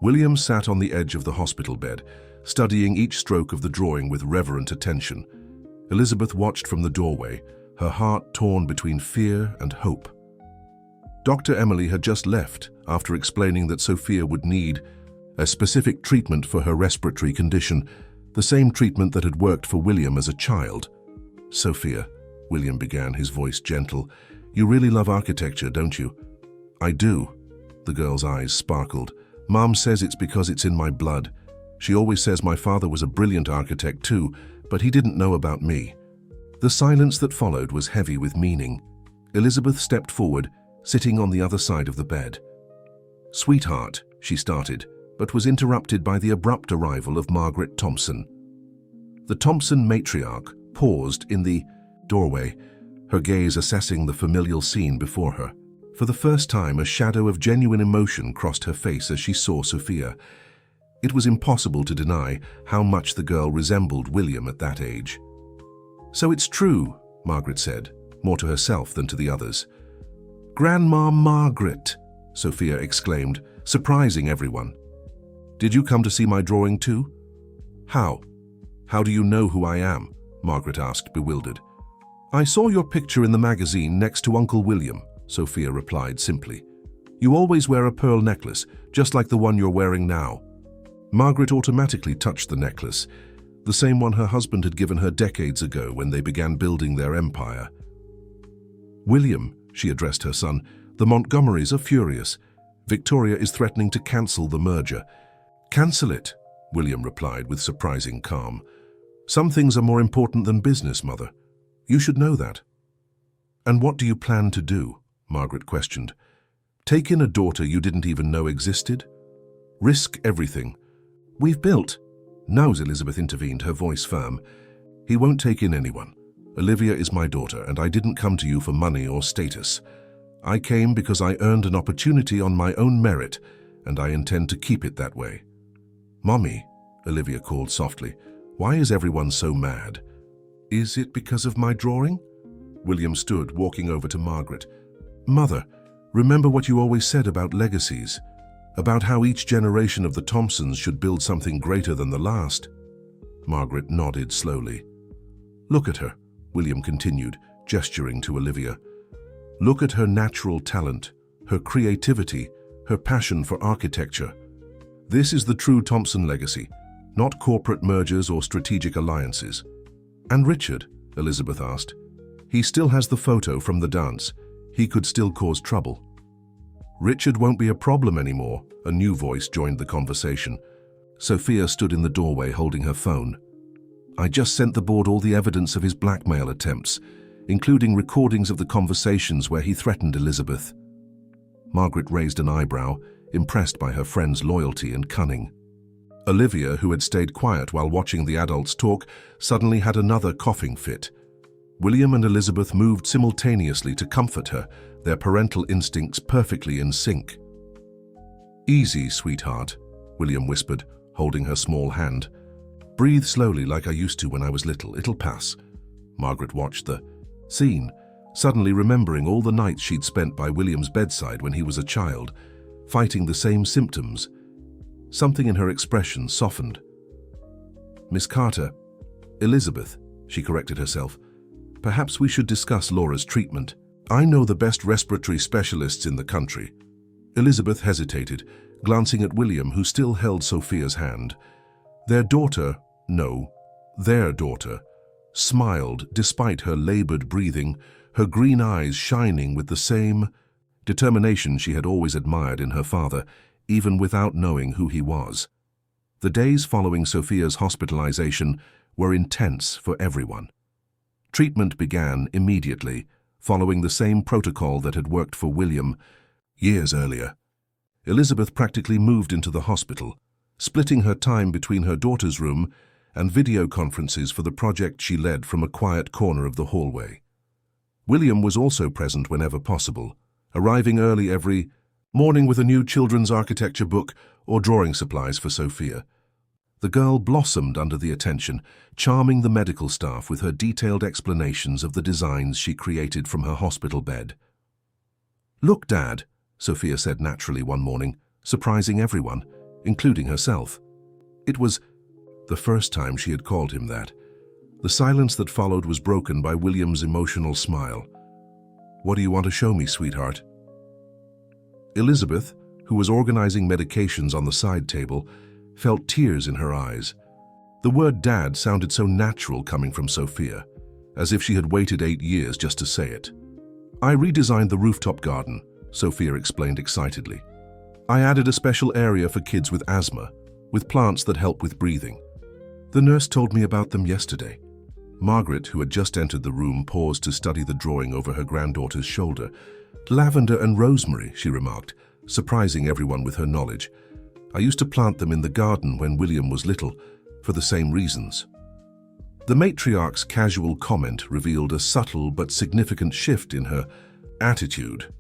William sat on the edge of the hospital bed, studying each stroke of the drawing with reverent attention. Elizabeth watched from the doorway, her heart torn between fear and hope. Dr. Emily had just left after explaining that Sophia would need a specific treatment for her respiratory condition, the same treatment that had worked for William as a child. "Sophia," William began, his voice gentle, "you really love architecture, don't you?" "I do." The girl's eyes sparkled. "Mom says it's because it's in my blood. She always says my father was a brilliant architect too, but he didn't know about me." The silence that followed was heavy with meaning. Elizabeth stepped forward, sitting on the other side of the bed. "Sweetheart," she started, but was interrupted by the abrupt arrival of Margaret Thompson. The Thompson matriarch paused in the doorway, her gaze assessing the familial scene before her. For the first time, a shadow of genuine emotion crossed her face as she saw Sophia. It was impossible to deny how much the girl resembled William at that age. "So it's true," Margaret said, more to herself than to the others. "Grandma Margaret," Sophia exclaimed, surprising everyone. "Did you come to see my drawing too?" "How? How do you know who I am?" Margaret asked, bewildered. "I saw your picture in the magazine next to Uncle William," Sophia replied simply. "You always wear a pearl necklace, just like the one you're wearing now." Margaret automatically touched the necklace, the same one her husband had given her decades ago when they began building their empire. "William," she addressed her son, "the Montgomerys are furious. Victoria is threatening to cancel the merger." "Cancel it," William replied with surprising calm. "Some things are more important than business, Mother. You should know that." "And what do you plan to do?" Margaret questioned. "Take in a daughter you didn't even know existed? Risk everything?" "We've built—" "No," Elizabeth intervened, her voice firm. "He won't take in anyone. Olivia is my daughter, and I didn't come to you for money or status. I came because I earned an opportunity on my own merit, and I intend to keep it that way. Mommy, Olivia called softly, why is everyone so mad? Is it because of my drawing? William stood, walking over to Margaret. Mother, remember what you always said about legacies, about how each generation of the Thompsons should build something greater than the last. Margaret nodded slowly. Look at her, William continued, gesturing to Olivia. Look at her natural talent, her creativity, her passion for architecture. This is the true Thompson legacy, not corporate mergers or strategic alliances. And Richard, Elizabeth asked. He still has the photo from the dance. He could still cause trouble. Richard won't be a problem anymore, a new voice joined the conversation. Sophia stood in the doorway holding her phone. I just sent the board all the evidence of his blackmail attempts, including recordings of the conversations where he threatened Elizabeth. Margaret raised an eyebrow, impressed by her friend's loyalty and cunning. Olivia, who had stayed quiet while watching the adults talk, suddenly had another coughing fit. William and Elizabeth moved simultaneously to comfort her, their parental instincts perfectly in sync. Easy, sweetheart, William whispered, holding her small hand. Breathe slowly like I used to when I was little. It'll pass. Margaret watched the scene, suddenly remembering all the nights she'd spent by William's bedside when he was a child, fighting the same symptoms. Something in her expression softened. Miss Carter, Elizabeth, she corrected herself. Perhaps we should discuss Laura's treatment. I know the best respiratory specialists in the country. Elizabeth hesitated, glancing at William, who still held Sophia's hand. Their daughter, smiled despite her labored breathing, her green eyes shining with the same determination she had always admired in her father, even without knowing who he was. The days following Sophia's hospitalization were intense for everyone. Treatment began immediately, following the same protocol that had worked for William years earlier. Elizabeth practically moved into the hospital, splitting her time between her daughter's room and video conferences for the project she led from a quiet corner of the hallway. William was also present whenever possible, arriving early every morning with a new children's architecture book or drawing supplies for Sophia. The girl blossomed under the attention, charming the medical staff with her detailed explanations of the designs she created from her hospital bed. Look, Dad, Sophia said naturally one morning, surprising everyone, including herself. It was the first time she had called him that. The silence that followed was broken by William's emotional smile. What do you want to show me, sweetheart? Elizabeth, who was organizing medications on the side table, felt tears in her eyes. The word Dad sounded so natural coming from Sophia, as if she had waited 8 years just to say it. I redesigned the rooftop garden, Sophia explained excitedly. I added a special area for kids with asthma, with plants that help with breathing. The nurse told me about them yesterday. Margaret, who had just entered the room, paused to study the drawing over her granddaughter's shoulder. Lavender and rosemary, she remarked, surprising everyone with her knowledge. I used to plant them in the garden when William was little, for the same reasons. The matriarch's casual comment revealed a subtle but significant shift in her attitude.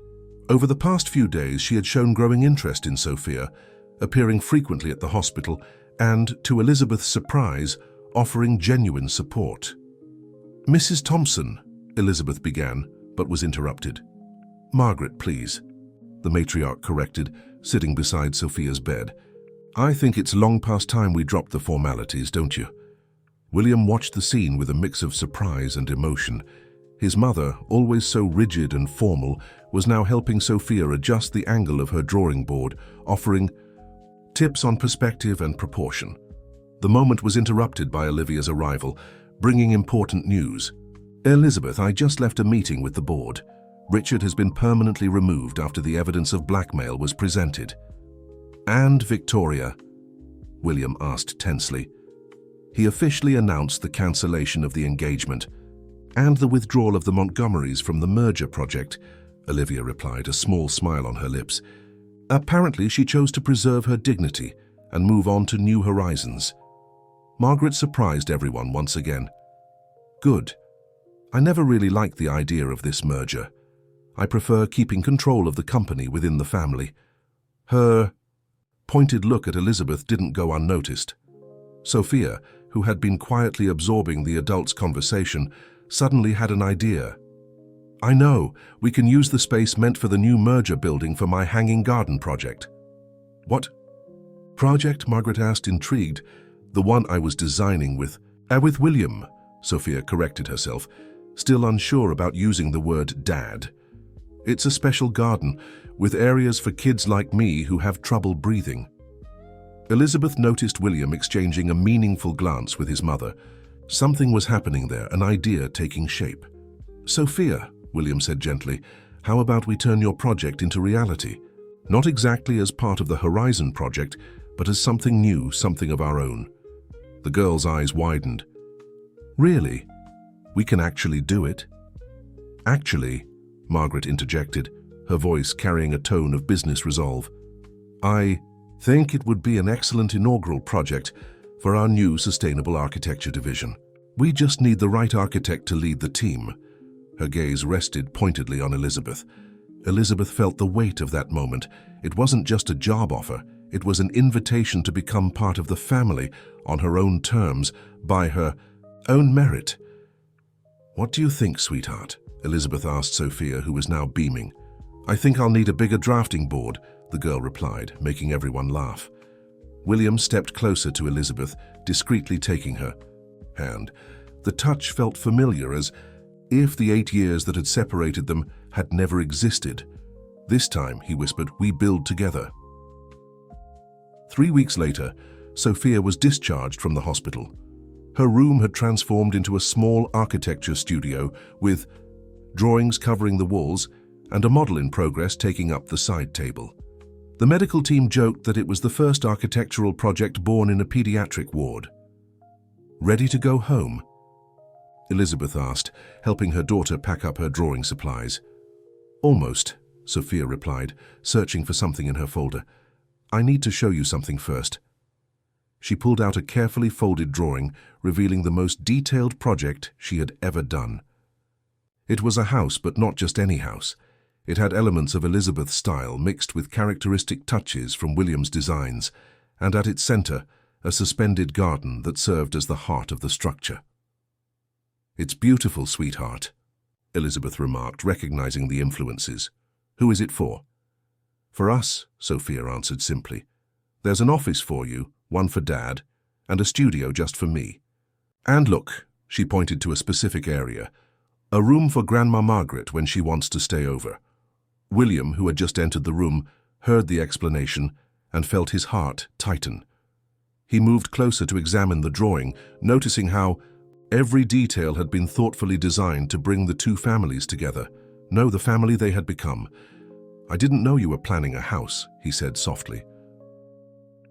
Over the past few days, she had shown growing interest in Sophia, appearing frequently at the hospital and, to Elizabeth's surprise, offering genuine support. Mrs. Thompson, Elizabeth began, but was interrupted. Margaret, please, the matriarch corrected, sitting beside Sophia's bed. I think it's long past time we dropped the formalities, don't you? William watched the scene with a mix of surprise and emotion. His mother, always so rigid and formal, was now helping Sophia adjust the angle of her drawing board, offering tips on perspective and proportion. The moment was interrupted by Olivia's arrival, bringing important news. Elizabeth, I just left a meeting with the board. Richard has been permanently removed after the evidence of blackmail was presented. And Victoria? William asked tensely. He officially announced the cancellation of the engagement and the withdrawal of the Montgomerys from the merger project, Olivia replied, a small smile on her lips. Apparently, she chose to preserve her dignity and move on to new horizons. Margaret surprised everyone once again. Good. I never really liked the idea of this merger. I prefer keeping control of the company within the family. Her pointed look at Elizabeth didn't go unnoticed. Sophia, who had been quietly absorbing the adults' conversation, suddenly had an idea. "I know, we can use the space meant for the new merger building for my hanging garden project." "What project?" Margaret asked, intrigued. "The one I was designing with William," Sophia corrected herself, still unsure about using the word dad. "It's a special garden, with areas for kids like me who have trouble breathing." Elizabeth noticed William exchanging a meaningful glance with his mother. Something was happening there, an idea taking shape. "Sophia," William said gently, "how about we turn your project into reality? Not exactly as part of the Horizon project, but as something new, something of our own." The girl's eyes widened. "Really? We can actually do it?" "Actually," Margaret interjected, her voice carrying a tone of business resolve, "I think it would be an excellent inaugural project for our new sustainable architecture division. We just need the right architect to lead the team." Her gaze rested pointedly on Elizabeth. Elizabeth felt the weight of that moment. It wasn't just a job offer, it was an invitation to become part of the family on her own terms, by her own merit. "What do you think, sweetheart?" Elizabeth asked Sophia, who was now beaming. "I think I'll need a bigger drafting board," the girl replied, making everyone laugh. William stepped closer to Elizabeth, discreetly taking her hand. The touch felt familiar, as if the 8 years that had separated them had never existed. "This time," he whispered, "we build together." 3 weeks later, Sophia was discharged from the hospital. Her room had transformed into a small architecture studio with drawings covering the walls and a model in progress taking up the side table. The medical team joked that it was the first architectural project born in a pediatric ward. "Ready to go home?" Elizabeth asked, helping her daughter pack up her drawing supplies. "Almost," Sophia replied, searching for something in her folder. "I need to show you something first." She pulled out a carefully folded drawing, revealing the most detailed project she had ever done. It was a house, but not just any house. It had elements of Elizabeth's style mixed with characteristic touches from William's designs, and at its center, a suspended garden that served as the heart of the structure. "It's beautiful, sweetheart," Elizabeth remarked, recognizing the influences. "Who is it for?" "For us," Sophia answered simply. "There's an office for you, one for Dad, and a studio just for me. And look," she pointed to a specific area, "a room for Grandma Margaret when she wants to stay over." William, who had just entered the room, heard the explanation and felt his heart tighten. He moved closer to examine the drawing, noticing how every detail had been thoughtfully designed to bring the two families together. No, the family they had become. "I didn't know you were planning a house," he said softly.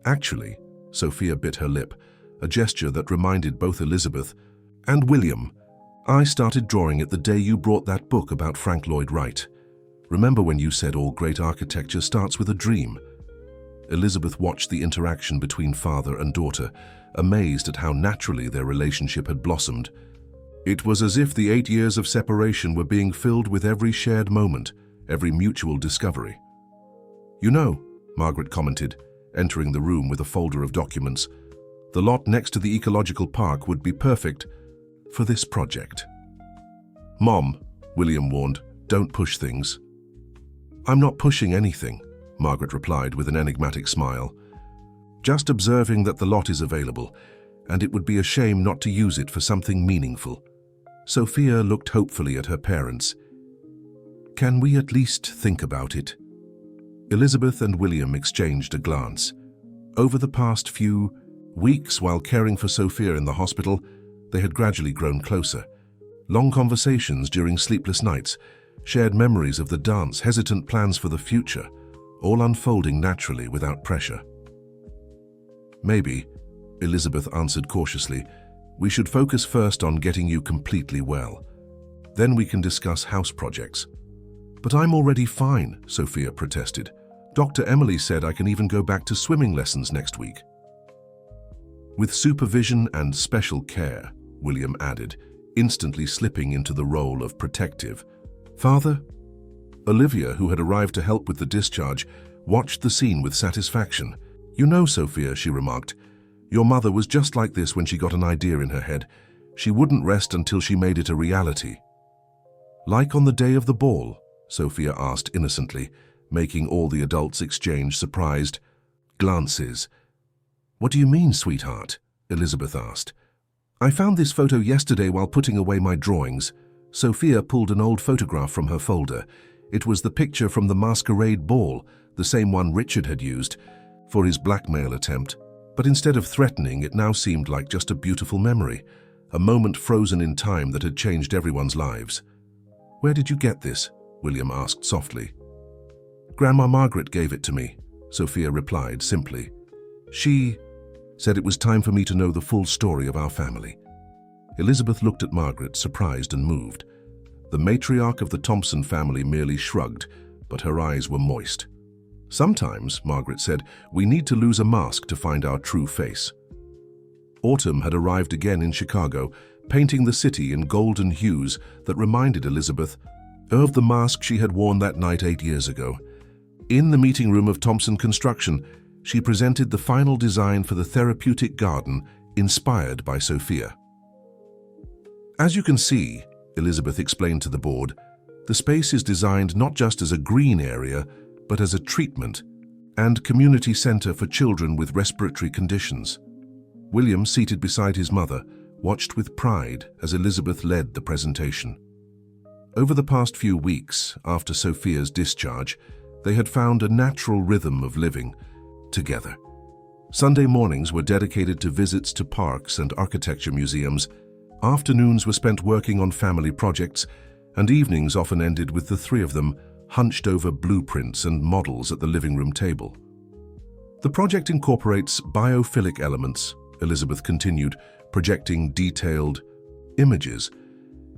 "Actually," Sophia bit her lip, a gesture that reminded both Elizabeth and William, "I started drawing it the day you brought that book about Frank Lloyd Wright. Remember when you said all great architecture starts with a dream?" Elizabeth watched the interaction between father and daughter, amazed at how naturally their relationship had blossomed. It was as if the 8 years of separation were being filled with every shared moment, every mutual discovery. "You know," Margaret commented, entering the room with a folder of documents, "the lot next to the ecological park would be perfect for this project." "Mom," William warned, "don't push things." "I'm not pushing anything," Margaret replied with an enigmatic smile. "Just observing that the lot is available, and it would be a shame not to use it for something meaningful." Sophia looked hopefully at her parents. "Can we at least think about it?" Elizabeth and William exchanged a glance. Over the past few weeks, while caring for Sophia in the hospital, they had gradually grown closer. Long conversations during sleepless nights, shared memories of the dance, hesitant plans for the future, all unfolding naturally without pressure. "Maybe," Elizabeth answered cautiously, "we should focus first on getting you completely well. Then we can discuss house projects." "But I'm already fine," Sophia protested. "Dr. Emily said I can even go back to swimming lessons next week." "With supervision and special care," William added, instantly slipping into the role of protective father. Olivia, who had arrived to help with the discharge, watched the scene with satisfaction. "You know, Sophia," she remarked, "your mother was just like this when she got an idea in her head. She wouldn't rest until she made it a reality." "Like on the day of the ball?" Sophia asked innocently, making all the adults exchange surprised glances. "What do you mean, sweetheart?" Elizabeth asked. "I found this photo yesterday while putting away my drawings." Sophia pulled an old photograph from her folder. It was the picture from the masquerade ball, the same one Richard had used for his blackmail attempt. But instead of threatening, it now seemed like just a beautiful memory, a moment frozen in time that had changed everyone's lives. "Where did you get this?" William asked softly. "Grandma Margaret gave it to me," Sophia replied simply. "She said it was time for me to know the full story of our family." Elizabeth looked at Margaret, surprised and moved. The matriarch of the Thompson family merely shrugged, but her eyes were moist. "Sometimes," Margaret said, "we need to lose a mask to find our true face." Autumn had arrived again in Chicago, painting the city in golden hues that reminded Elizabeth of the mask she had worn that night 8 years ago. In the meeting room of Thompson Construction, she presented the final design for the therapeutic garden inspired by Sophia. "As you can see," Elizabeth explained to the board, "the space is designed not just as a green area, but as a treatment and community center for children with respiratory conditions." William, seated beside his mother, watched with pride as Elizabeth led the presentation. Over the past few weeks, after Sophia's discharge, they had found a natural rhythm of living together. Sunday mornings were dedicated to visits to parks and architecture museums. Afternoons were spent working on family projects, and evenings often ended with the three of them hunched over blueprints and models at the living room table. "The project incorporates biophilic elements," Elizabeth continued, projecting detailed images.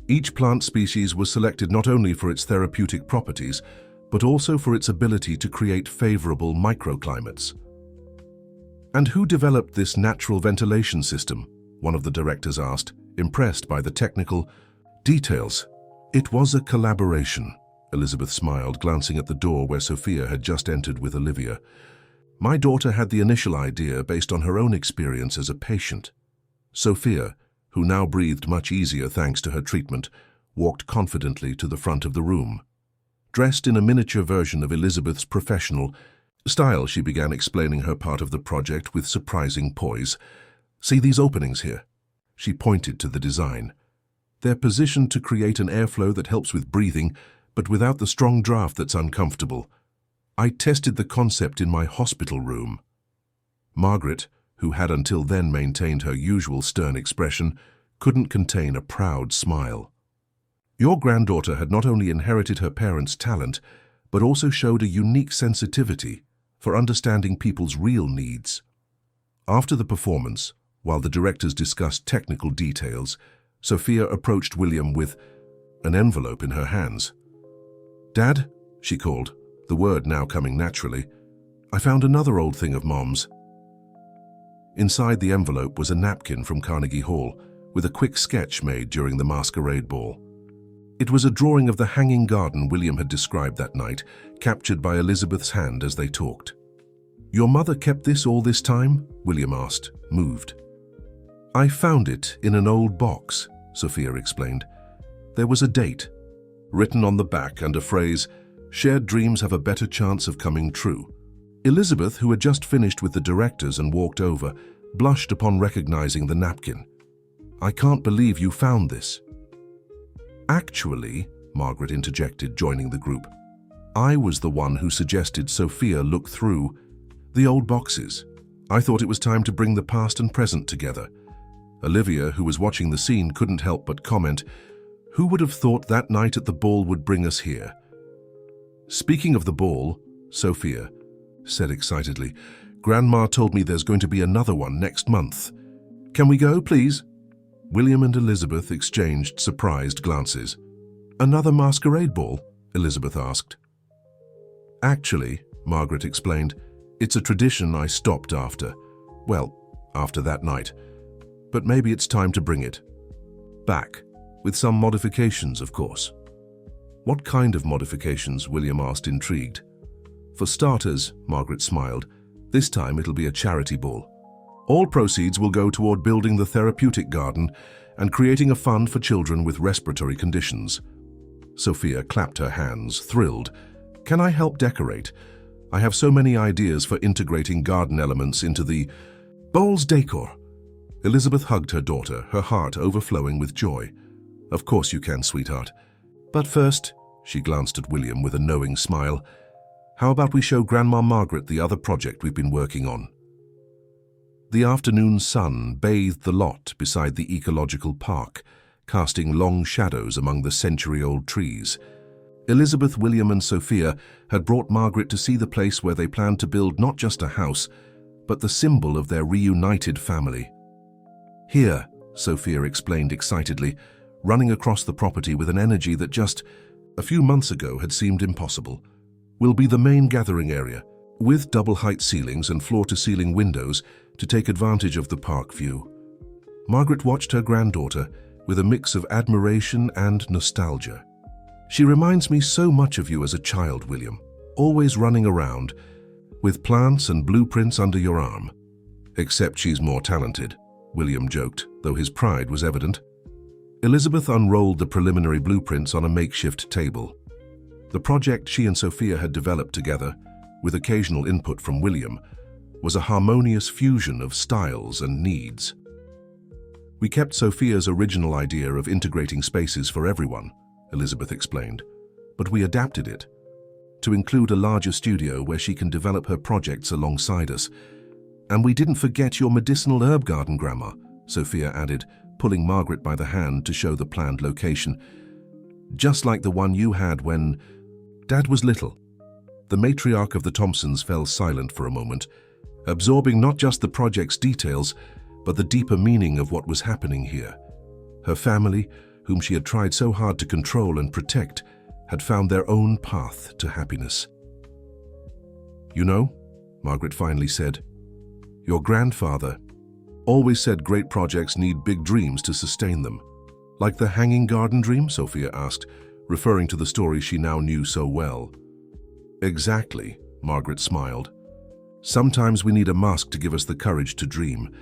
"Each plant species was selected not only for its therapeutic properties, but also for its ability to create favorable microclimates." "And who developed this natural ventilation system?" one of the directors asked, impressed by the technical details. "It was a collaboration," Elizabeth smiled, glancing at the door where Sophia had just entered with Olivia. "My daughter had the initial idea based on her own experience as a patient." Sophia, who now breathed much easier thanks to her treatment, walked confidently to the front of the room. Dressed in a miniature version of Elizabeth's professional style, she began explaining her part of the project with surprising poise. "See these openings here?" She pointed to the design. "They're positioned to create an airflow that helps with breathing, but without the strong draft that's uncomfortable. I tested the concept in my hospital room." Margaret, who had until then maintained her usual stern expression, couldn't contain a proud smile. "Your granddaughter had not only inherited her parents' talent, but also showed a unique sensitivity for understanding people's real needs." After the performance, while the directors discussed technical details, Sophia approached William with an envelope in her hands. "Dad," she called, the word now coming naturally, "I found another old thing of Mom's." Inside the envelope was a napkin from Carnegie Hall, with a quick sketch made during the masquerade ball. It was a drawing of the hanging garden William had described that night, captured by Elizabeth's hand as they talked. "Your mother kept this all this time?" William asked, moved. "I found it in an old box," Sophia explained. "There was a date written on the back and a phrase, 'Shared dreams have a better chance of coming true.'" Elizabeth, who had just finished with the directors and walked over, blushed upon recognizing the napkin. "I can't believe you found this." "Actually," Margaret interjected, joining the group, "I was the one who suggested Sophia look through the old boxes. I thought it was time to bring the past and present together." Olivia, who was watching the scene, couldn't help but comment, "Who would have thought that night at the ball would bring us here?" "Speaking of the ball," Sophia said excitedly, "Grandma told me there's going to be another one next month. Can we go, please?" William and Elizabeth exchanged surprised glances. "Another masquerade ball?" Elizabeth asked. "Actually," Margaret explained, "it's a tradition I stopped after that night. But maybe it's time to bring it back, with some modifications, of course." "What kind of modifications?" William asked, intrigued. "For starters," Margaret smiled, This time it'll be a charity ball. All proceeds will go toward building the therapeutic garden and creating a fund for children with respiratory conditions. Sophia clapped her hands, thrilled. Can I help decorate? I have so many ideas for integrating garden elements into the bowl's decor. Elizabeth hugged her daughter, her heart overflowing with joy. Of course you can, sweetheart. But first, she glanced at William with a knowing smile, how about we show Grandma Margaret the other project we've been working on? The afternoon sun bathed the lot beside the ecological park, casting long shadows among the century-old trees. Elizabeth, William and Sophia had brought Margaret to see the place where they planned to build not just a house, but the symbol of their reunited family. Here, Sophia explained excitedly, running across the property with an energy that just a few months ago had seemed impossible, will be the main gathering area, with double-height ceilings and floor-to-ceiling windows to take advantage of the park view. Margaret watched her granddaughter with a mix of admiration and nostalgia. She reminds me so much of you as a child, William, always running around, with plants and blueprints under your arm. Except she's more talented, William joked, though his pride was evident. Elizabeth unrolled the preliminary blueprints on a makeshift table. The project she and Sophia had developed together, with occasional input from William, was a harmonious fusion of styles and needs. We kept Sophia's original idea of integrating spaces for everyone, Elizabeth explained, but we adapted it to include a larger studio where she can develop her projects alongside us. And we didn't forget your medicinal herb garden, Grandma, Sophia added, pulling Margaret by the hand to show the planned location. Just like the one you had when Dad was little. The matriarch of the Thompsons fell silent for a moment, absorbing not just the project's details, but the deeper meaning of what was happening here. Her family, whom she had tried so hard to control and protect, had found their own path to happiness. You know, Margaret finally said, your grandfather always said great projects need big dreams to sustain them. Like the hanging garden dream, Sophia asked, referring to the story she now knew so well. Exactly, Margaret smiled. Sometimes we need a mask to give us the courage to dream,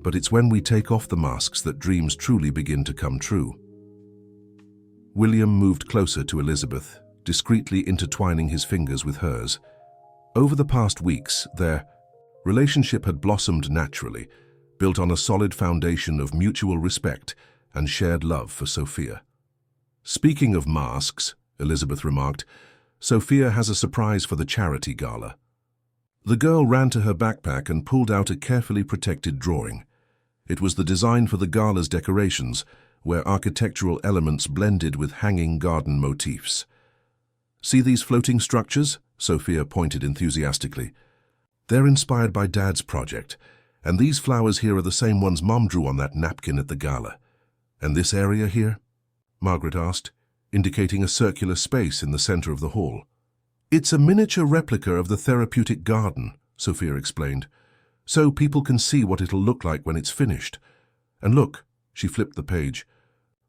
but it's when we take off the masks that dreams truly begin to come true. William moved closer to Elizabeth, discreetly intertwining his fingers with hers. Over the past weeks, their relationship had blossomed naturally, built on a solid foundation of mutual respect and shared love for Sophia. Speaking of masks, Elizabeth remarked, Sophia has a surprise for the charity gala. The girl ran to her backpack and pulled out a carefully protected drawing. It was the design for the gala's decorations, where architectural elements blended with hanging garden motifs. See these floating structures? Sophia pointed enthusiastically. They're inspired by Dad's project, and these flowers here are the same ones Mom drew on that napkin at the gala. And this area here? Margaret asked, indicating a circular space in the center of the hall. It's a miniature replica of the therapeutic garden, Sophia explained, so people can see what it'll look like when it's finished. And look, she flipped the page,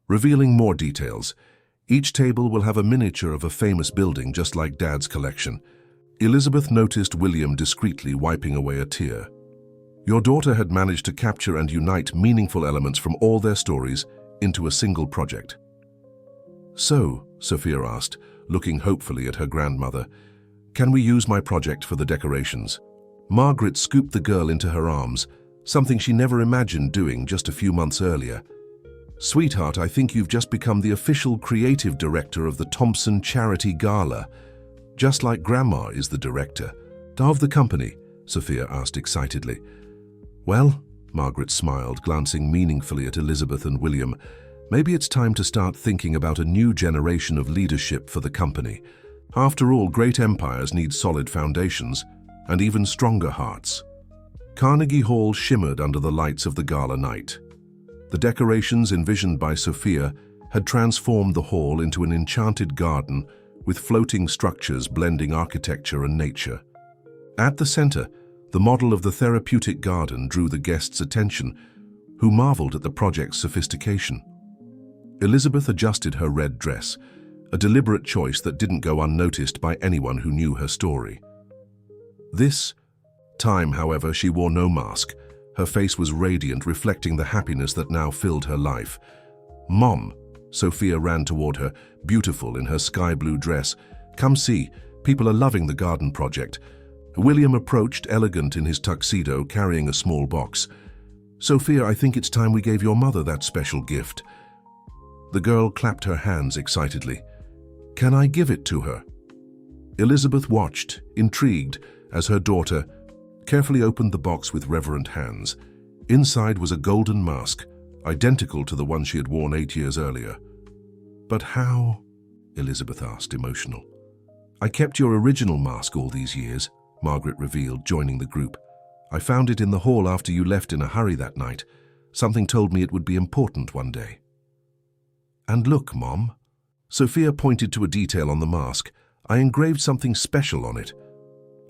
revealing more details. Each table will have a miniature of a famous building just like Dad's collection. Elizabeth noticed William discreetly wiping away a tear. Your daughter had managed to capture and unite meaningful elements from all their stories into a single project. So, Sophia asked, looking hopefully at her grandmother, can we use my project for the decorations? Margaret scooped the girl into her arms, something she never imagined doing just a few months earlier. Sweetheart, I think you've just become the official creative director of the Thompson Charity Gala, just like Grandma is the director. Of the company, Sophia asked excitedly. Well, Margaret smiled, glancing meaningfully at Elizabeth and William, maybe it's time to start thinking about a new generation of leadership for the company. After all, great empires need solid foundations and even stronger hearts. Carnegie Hall shimmered under the lights of the gala night. The decorations envisioned by Sophia had transformed the hall into an enchanted garden with floating structures blending architecture and nature. At the center, the model of the therapeutic garden drew the guests' attention, who marveled at the project's sophistication. Elizabeth adjusted her red dress, a deliberate choice that didn't go unnoticed by anyone who knew her story. This time, however, she wore no mask. Her face was radiant, reflecting the happiness that now filled her life. "Mom," Sophia ran toward her, beautiful in her sky blue dress. "Come see, people are loving the garden project." William approached, elegant in his tuxedo, carrying a small box. "Sophia, I think it's time we gave your mother that special gift." The girl clapped her hands excitedly. "Can I give it to her?" Elizabeth watched, intrigued, as her daughter carefully opened the box with reverent hands. Inside was a golden mask, identical to the one she had worn 8 years earlier. "But how?" Elizabeth asked, emotional. "I kept your original mask all these years," Margaret revealed, joining the group. "I found it in the hall after you left in a hurry that night. Something told me it would be important one day." "And look, Mom." Sophia pointed to a detail on the mask. "I engraved something special on it."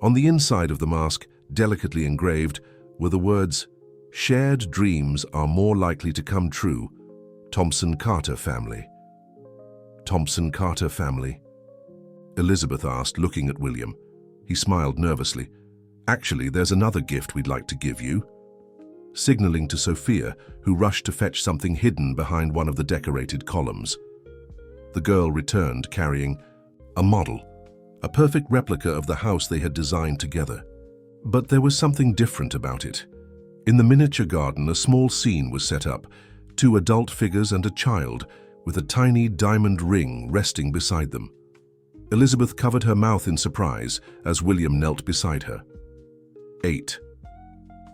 On the inside of the mask, delicately engraved, were the words, "Shared dreams are more likely to come true. Thompson Carter family." Thompson Carter family? Elizabeth asked, looking at William. He smiled nervously. "Actually, there's another gift we'd like to give you," signaling to Sophia, who rushed to fetch something hidden behind one of the decorated columns. The girl returned, carrying a model, a perfect replica of the house they had designed together. But there was something different about it. In the miniature garden, a small scene was set up, 2 adult figures and a child, with a tiny diamond ring resting beside them. Elizabeth covered her mouth in surprise as William knelt beside her. 8.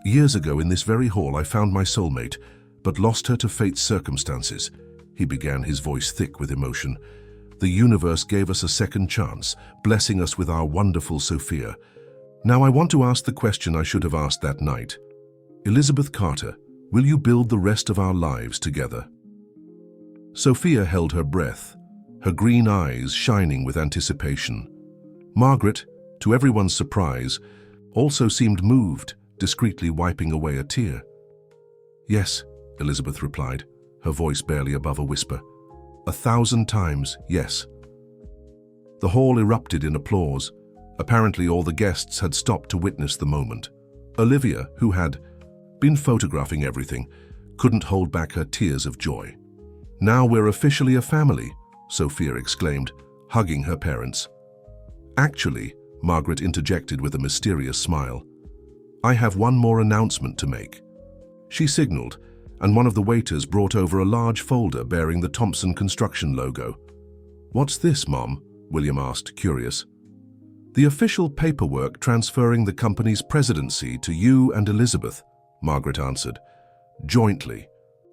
"Years ago in this very hall I found my soulmate, but lost her to fate's circumstances," he began, his voice thick with emotion. "The universe gave us a second chance, blessing us with our wonderful Sophia. Now I want to ask the question I should have asked that night. Elizabeth Carter, will you build the rest of our lives together?" Sophia held her breath, her green eyes shining with anticipation. Margaret, to everyone's surprise, also seemed moved, discreetly wiping away a tear. "Yes," Elizabeth replied, her voice barely above a whisper. "1,000 times, yes." The hall erupted in applause. Apparently all the guests had stopped to witness the moment. Olivia, who had been photographing everything, couldn't hold back her tears of joy. "Now we're officially a family," Sophia exclaimed, hugging her parents. "Actually," Margaret interjected with a mysterious smile, "I have one more announcement to make." She signaled, and one of the waiters brought over a large folder bearing the Thompson Construction logo. "What's this, Mom?" William asked, curious. "The official paperwork transferring the company's presidency to you and Elizabeth," Margaret answered. "Jointly.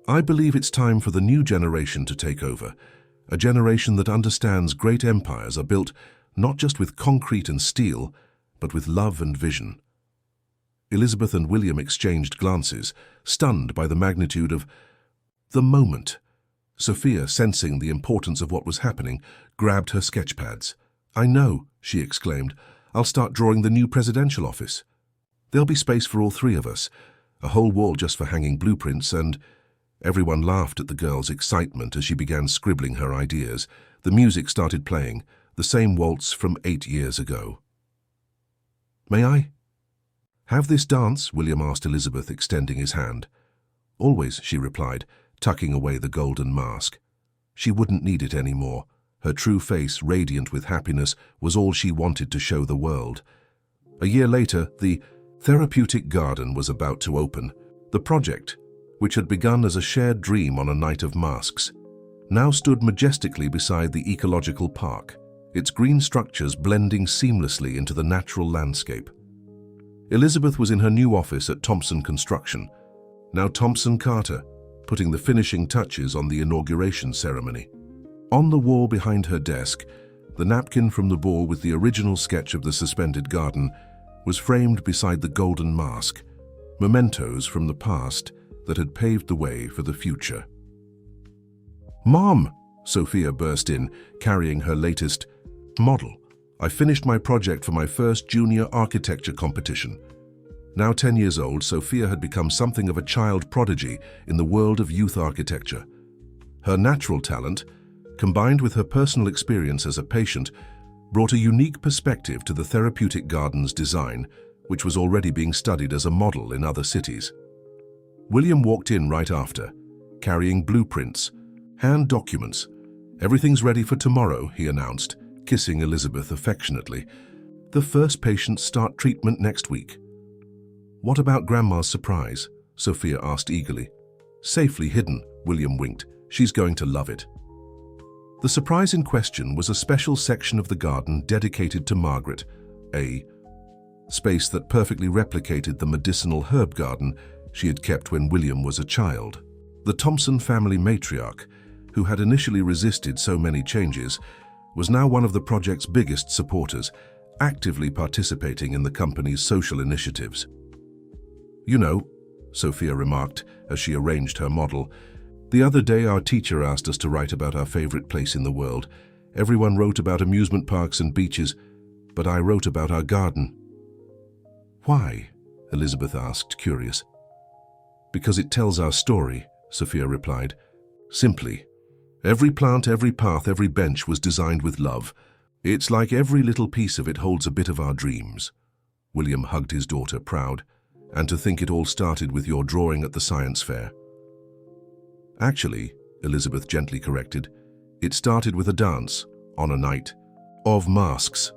I believe it's time for the new generation to take over, a generation that understands great empires are built not just with concrete and steel, but with love and vision." Elizabeth and William exchanged glances, stunned by the magnitude of the moment. Sophia, sensing the importance of what was happening, grabbed her sketch pads. "I know," she exclaimed. "I'll start drawing the new presidential office. There'll be space for all 3 of us, a whole wall just for hanging blueprints," and everyone laughed at the girl's excitement as she began scribbling her ideas. The music started playing, the same waltz from 8 years ago. "May I have this dance?" William asked Elizabeth, extending his hand. "Always," she replied, tucking away the golden mask. She wouldn't need it anymore. Her true face, radiant with happiness, was all she wanted to show the world. A year later, the therapeutic garden was about to open. The project, which had begun as a shared dream on a night of masks, now stood majestically beside the ecological park, its green structures blending seamlessly into the natural landscape. Elizabeth was in her new office at Thompson Construction, now Thompson Carter, putting the finishing touches on the inauguration ceremony. On the wall behind her desk, the napkin from the ball with the original sketch of the suspended garden was framed beside the golden mask, mementos from the past that had paved the way for the future. "Mom!" Sophia burst in, carrying her latest model. "I finished my project for my first junior architecture competition." Now 10 years old, Sophia had become something of a child prodigy in the world of youth architecture. Her natural talent, combined with her personal experience as a patient, brought a unique perspective to the therapeutic garden's design, which was already being studied as a model in other cities. William walked in right after, carrying blueprints, hand documents. "Everything's ready for tomorrow," he announced, kissing Elizabeth affectionately. "The first patients start treatment next week." "What about Grandma's surprise?" Sophia asked eagerly. "Safely hidden," William winked. "She's going to love it." The surprise in question was a special section of the garden dedicated to Margaret, a space that perfectly replicated the medicinal herb garden she had kept when William was a child. The Thompson family matriarch, who had initially resisted so many changes, was now one of the project's biggest supporters, actively participating in the company's social initiatives. "You know," Sophia remarked as she arranged her model, "the other day our teacher asked us to write about our favorite place in the world. Everyone wrote about amusement parks and beaches, but I wrote about our garden." "Why?" Elizabeth asked, curious. "Because it tells our story," Sophia replied. "Simply. Every plant, every path, every bench was designed with love. It's like every little piece of it holds a bit of our dreams." William hugged his daughter, proud. "And to think it all started with your drawing at the science fair." "Actually," Elizabeth gently corrected, "it started with a dance on a night of masks."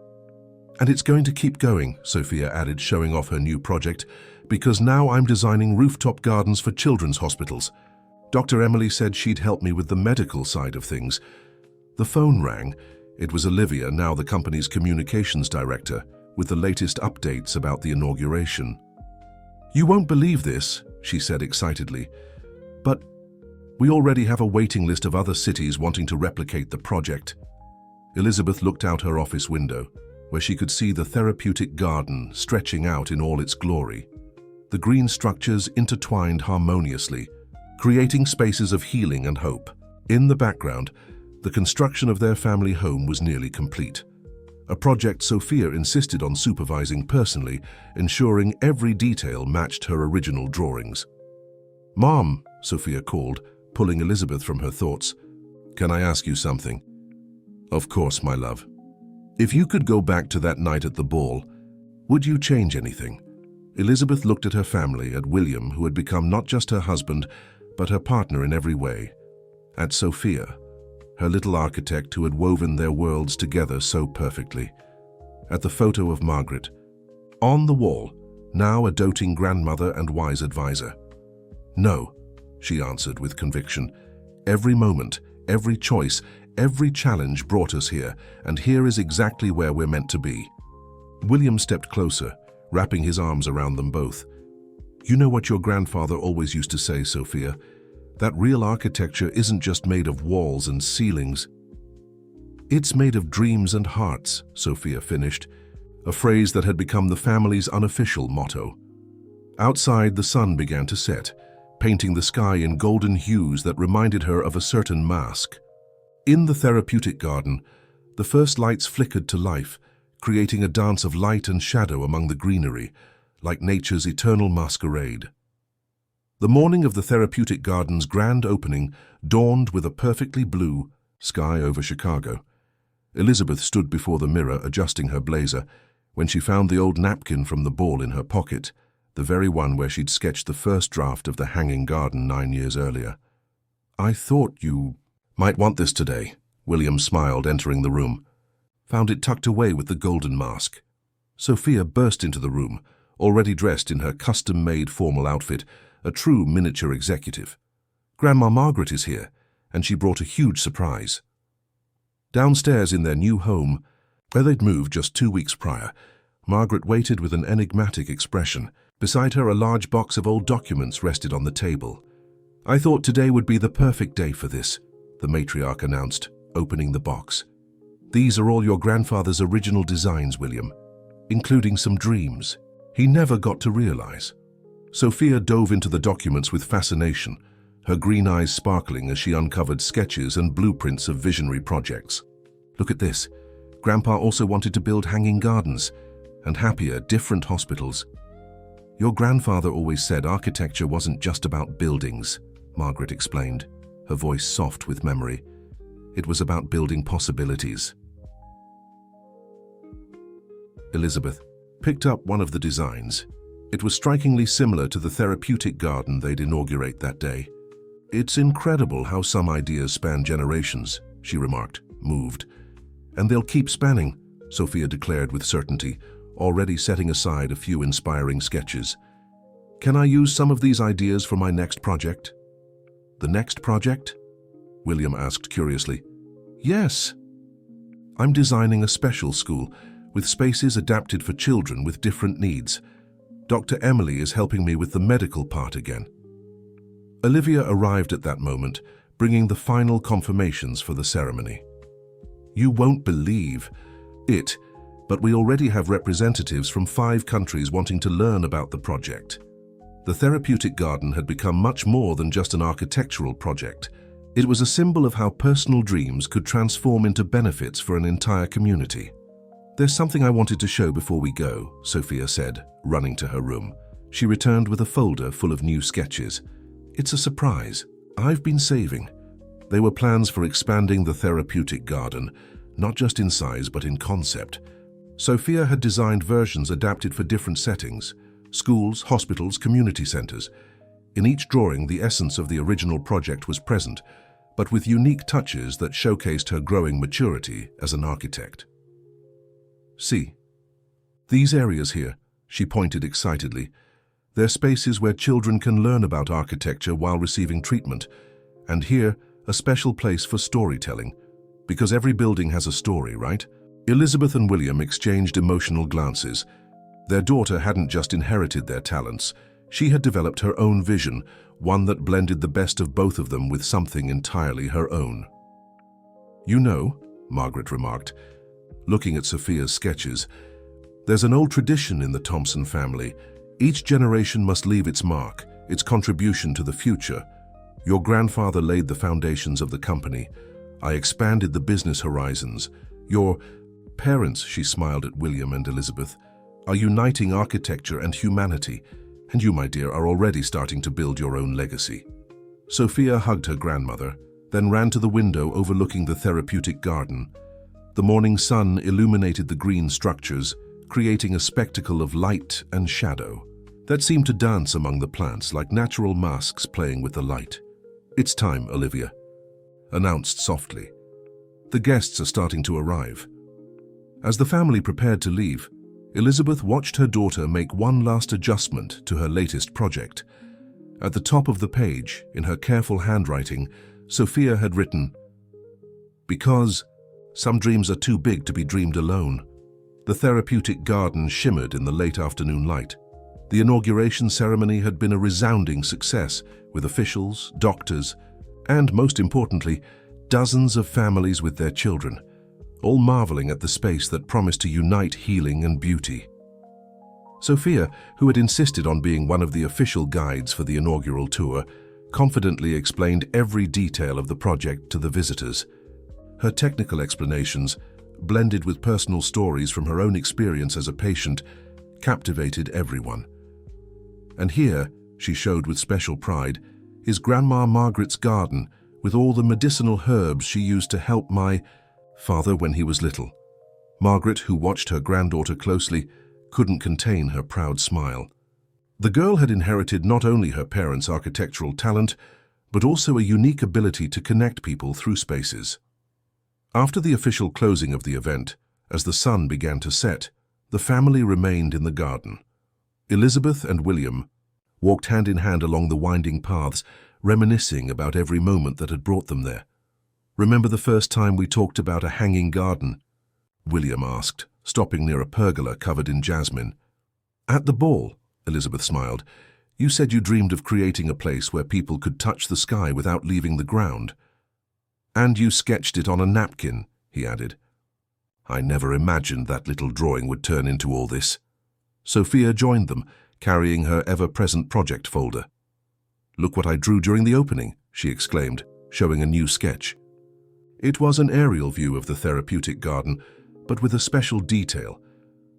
"And it's going to keep going," Sophia added, showing off her new project, "because now I'm designing rooftop gardens for children's hospitals. Dr. Emily said she'd help me with the medical side of things." The phone rang. It was Olivia, now the company's communications director, with the latest updates about the inauguration. "You won't believe this," she said excitedly, "but we already have a waiting list of other cities wanting to replicate the project." Elizabeth looked out her office window, where she could see the therapeutic garden stretching out in all its glory. The green structures intertwined harmoniously, creating spaces of healing and hope. In the background, the construction of their family home was nearly complete, a project Sophia insisted on supervising personally, ensuring every detail matched her original drawings. "Mom," Sophia called, pulling Elizabeth from her thoughts. "Can I ask you something?" "Of course, my love." "If you could go back to that night at the ball, would you change anything?" Elizabeth looked at her family, at William, who had become not just her husband, but her partner in every way, at Sophia, her little architect who had woven their worlds together so perfectly, at the photo of Margaret, on the wall, now a doting grandmother and wise advisor. "No," she answered with conviction. "Every moment, every choice, every challenge brought us here, and here is exactly where we're meant to be." William stepped closer, wrapping his arms around them both. "You know what your grandfather always used to say, Sophia? That real architecture isn't just made of walls and ceilings. It's made of dreams and hearts," Sophia finished, a phrase that had become the family's unofficial motto. Outside, the sun began to set, painting the sky in golden hues that reminded her of a certain mask. In the therapeutic garden, the first lights flickered to life, creating a dance of light and shadow among the greenery, like nature's eternal masquerade. The morning of the therapeutic garden's grand opening dawned with a perfectly blue sky over Chicago. Elizabeth stood before the mirror adjusting her blazer when she found the old napkin from the ball in her pocket, the very one where she'd sketched the first draft of the hanging garden 9 years earlier. "I thought you might want this today," William smiled, entering the room. "Found it tucked away with the golden mask." Sophia burst into the room, already dressed in her custom-made formal outfit, a true miniature executive. "Grandma Margaret is here, and she brought a huge surprise." Downstairs in their new home, where they'd moved just 2 weeks prior, Margaret waited with an enigmatic expression. Beside her, a large box of old documents rested on the table. "I thought today would be the perfect day for this," the matriarch announced, opening the box. "These are all your grandfather's original designs, William, including some dreams he never got to realize." Sophia dove into the documents with fascination, her green eyes sparkling as she uncovered sketches and blueprints of visionary projects. "Look at this. Grandpa also wanted to build hanging gardens and happier, different hospitals. Your grandfather always said architecture wasn't just about buildings," Margaret explained, her voice soft with memory. "It was about building possibilities." Elizabeth, picked up one of the designs. It was strikingly similar to the therapeutic garden they'd inaugurate that day. "It's incredible how some ideas span generations," she remarked, moved. "And they'll keep spanning," Sophia declared with certainty, already setting aside a few inspiring sketches. "Can I use some of these ideas for my next project?" "The next project?" William asked curiously. "Yes. I'm designing a special school with spaces adapted for children with different needs. Dr. Emily is helping me with the medical part again." Olivia arrived at that moment, bringing the final confirmations for the ceremony. "You won't believe it, but we already have representatives from 5 countries wanting to learn about the project." The therapeutic garden had become much more than just an architectural project. It was a symbol of how personal dreams could transform into benefits for an entire community. "There's something I wanted to show before we go," Sophia said, running to her room. She returned with a folder full of new sketches. "It's a surprise. I've been saving." They were plans for expanding the therapeutic garden, not just in size but in concept. Sophia had designed versions adapted for different settings: schools, hospitals, community centers. In each drawing, the essence of the original project was present, but with unique touches that showcased her growing maturity as an architect. "See, these areas here," she pointed excitedly. "They're spaces where children can learn about architecture while receiving treatment. And here, a special place for storytelling. Because every building has a story, right?" Elizabeth and William exchanged emotional glances. Their daughter hadn't just inherited their talents. She had developed her own vision, one that blended the best of both of them with something entirely her own. "You know," Margaret remarked, looking at Sophia's sketches, "there's an old tradition in the Thompson family. Each generation must leave its mark, its contribution to the future. Your grandfather laid the foundations of the company. I expanded the business horizons. Your parents," she smiled at William and Elizabeth, "are uniting architecture and humanity. And you, my dear, are already starting to build your own legacy." Sophia hugged her grandmother, then ran to the window overlooking the therapeutic garden. The morning sun illuminated the green structures, creating a spectacle of light and shadow that seemed to dance among the plants like natural masks playing with the light. "It's time, Olivia," announced softly. "The guests are starting to arrive." As the family prepared to leave, Elizabeth watched her daughter make one last adjustment to her latest project. At the top of the page, in her careful handwriting, Sophia had written, "Because some dreams are too big to be dreamed alone." The therapeutic garden shimmered in the late afternoon light. The inauguration ceremony had been a resounding success, with officials, doctors, and, most importantly, dozens of families with their children, all marveling at the space that promised to unite healing and beauty. Sophia, who had insisted on being one of the official guides for the inaugural tour, confidently explained every detail of the project to the visitors. Her technical explanations, blended with personal stories from her own experience as a patient, captivated everyone. "And here," she showed with special pride, "is Grandma Margaret's garden with all the medicinal herbs she used to help my father when he was little." Margaret, who watched her granddaughter closely, couldn't contain her proud smile. The girl had inherited not only her parents' architectural talent, but also a unique ability to connect people through spaces. After the official closing of the event, as the sun began to set, the family remained in the garden. Elizabeth and William walked hand in hand along the winding paths, reminiscing about every moment that had brought them there. "Remember the first time we talked about a hanging garden?" William asked, stopping near a pergola covered in jasmine. "At the ball," Elizabeth smiled. "You said you dreamed of creating a place where people could touch the sky without leaving the ground. And you sketched it on a napkin," he added. "I never imagined that little drawing would turn into all this." Sophia joined them, carrying her ever-present project folder. "Look what I drew during the opening," she exclaimed, showing a new sketch. It was an aerial view of the therapeutic garden, but with a special detail.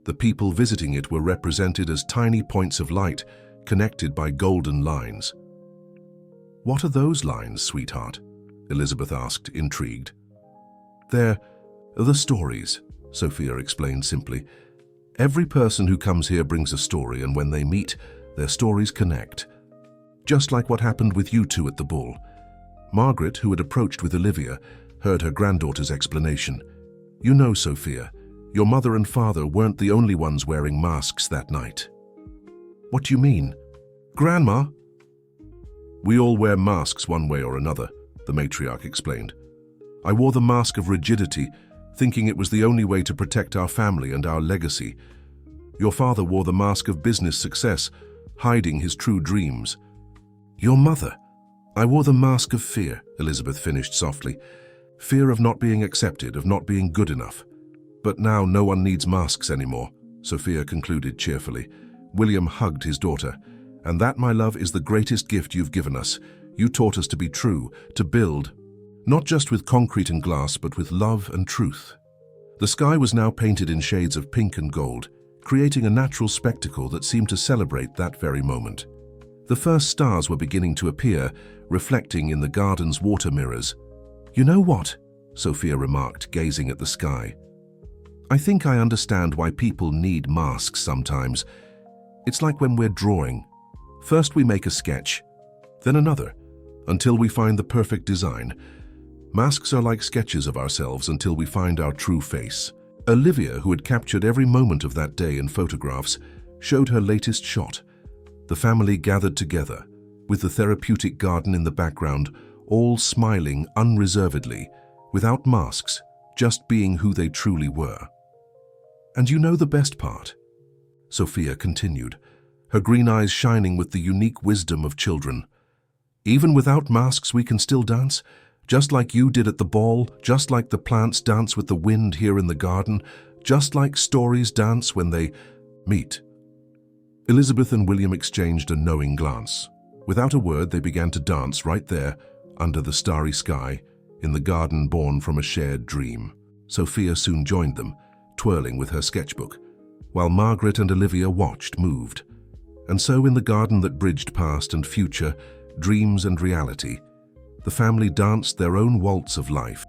The people visiting it were represented as tiny points of light, connected by golden lines. "What are those lines, sweetheart?" Elizabeth asked, intrigued. "They're the stories," Sophia explained simply. Every person who comes here brings a story, and when they meet, their stories connect. Just like what happened with you two at the ball. Margaret, who had approached with Olivia, heard her granddaughter's explanation. You know, Sophia, your mother and father weren't the only ones wearing masks that night. What do you mean? Grandma? We all wear masks one way or another, the matriarch explained. I wore the mask of rigidity, thinking it was the only way to protect our family and our legacy. Your father wore the mask of business success, hiding his true dreams. Your mother? I wore the mask of fear, Elizabeth finished softly. Fear of not being accepted, of not being good enough. But now no one needs masks anymore, Sophia concluded cheerfully. William hugged his daughter. And that, my love, is the greatest gift you've given us. You taught us to be true, to build, not just with concrete and glass, but with love and truth. The sky was now painted in shades of pink and gold, creating a natural spectacle that seemed to celebrate that very moment. The first stars were beginning to appear, reflecting in the garden's water mirrors. You know what? Sophia remarked, gazing at the sky. I think I understand why people need masks sometimes. It's like when we're drawing. First we make a sketch, then another, until we find the perfect design. Masks are like sketches of ourselves until we find our true face. Olivia, who had captured every moment of that day in photographs, showed her latest shot. The family gathered together, with the therapeutic garden in the background, all smiling unreservedly, without masks, just being who they truly were. And you know the best part? Sophia continued, her green eyes shining with the unique wisdom of children. Even without masks we can still dance, just like you did at the ball, just like the plants dance with the wind here in the garden, just like stories dance when they meet. Elizabeth and William exchanged a knowing glance. Without a word, they began to dance right there, under the starry sky, in the garden born from a shared dream. Sophia soon joined them, twirling with her sketchbook, while Margaret and Olivia watched, moved. And so in the garden that bridged past and future, dreams and reality, the family danced their own waltz of life.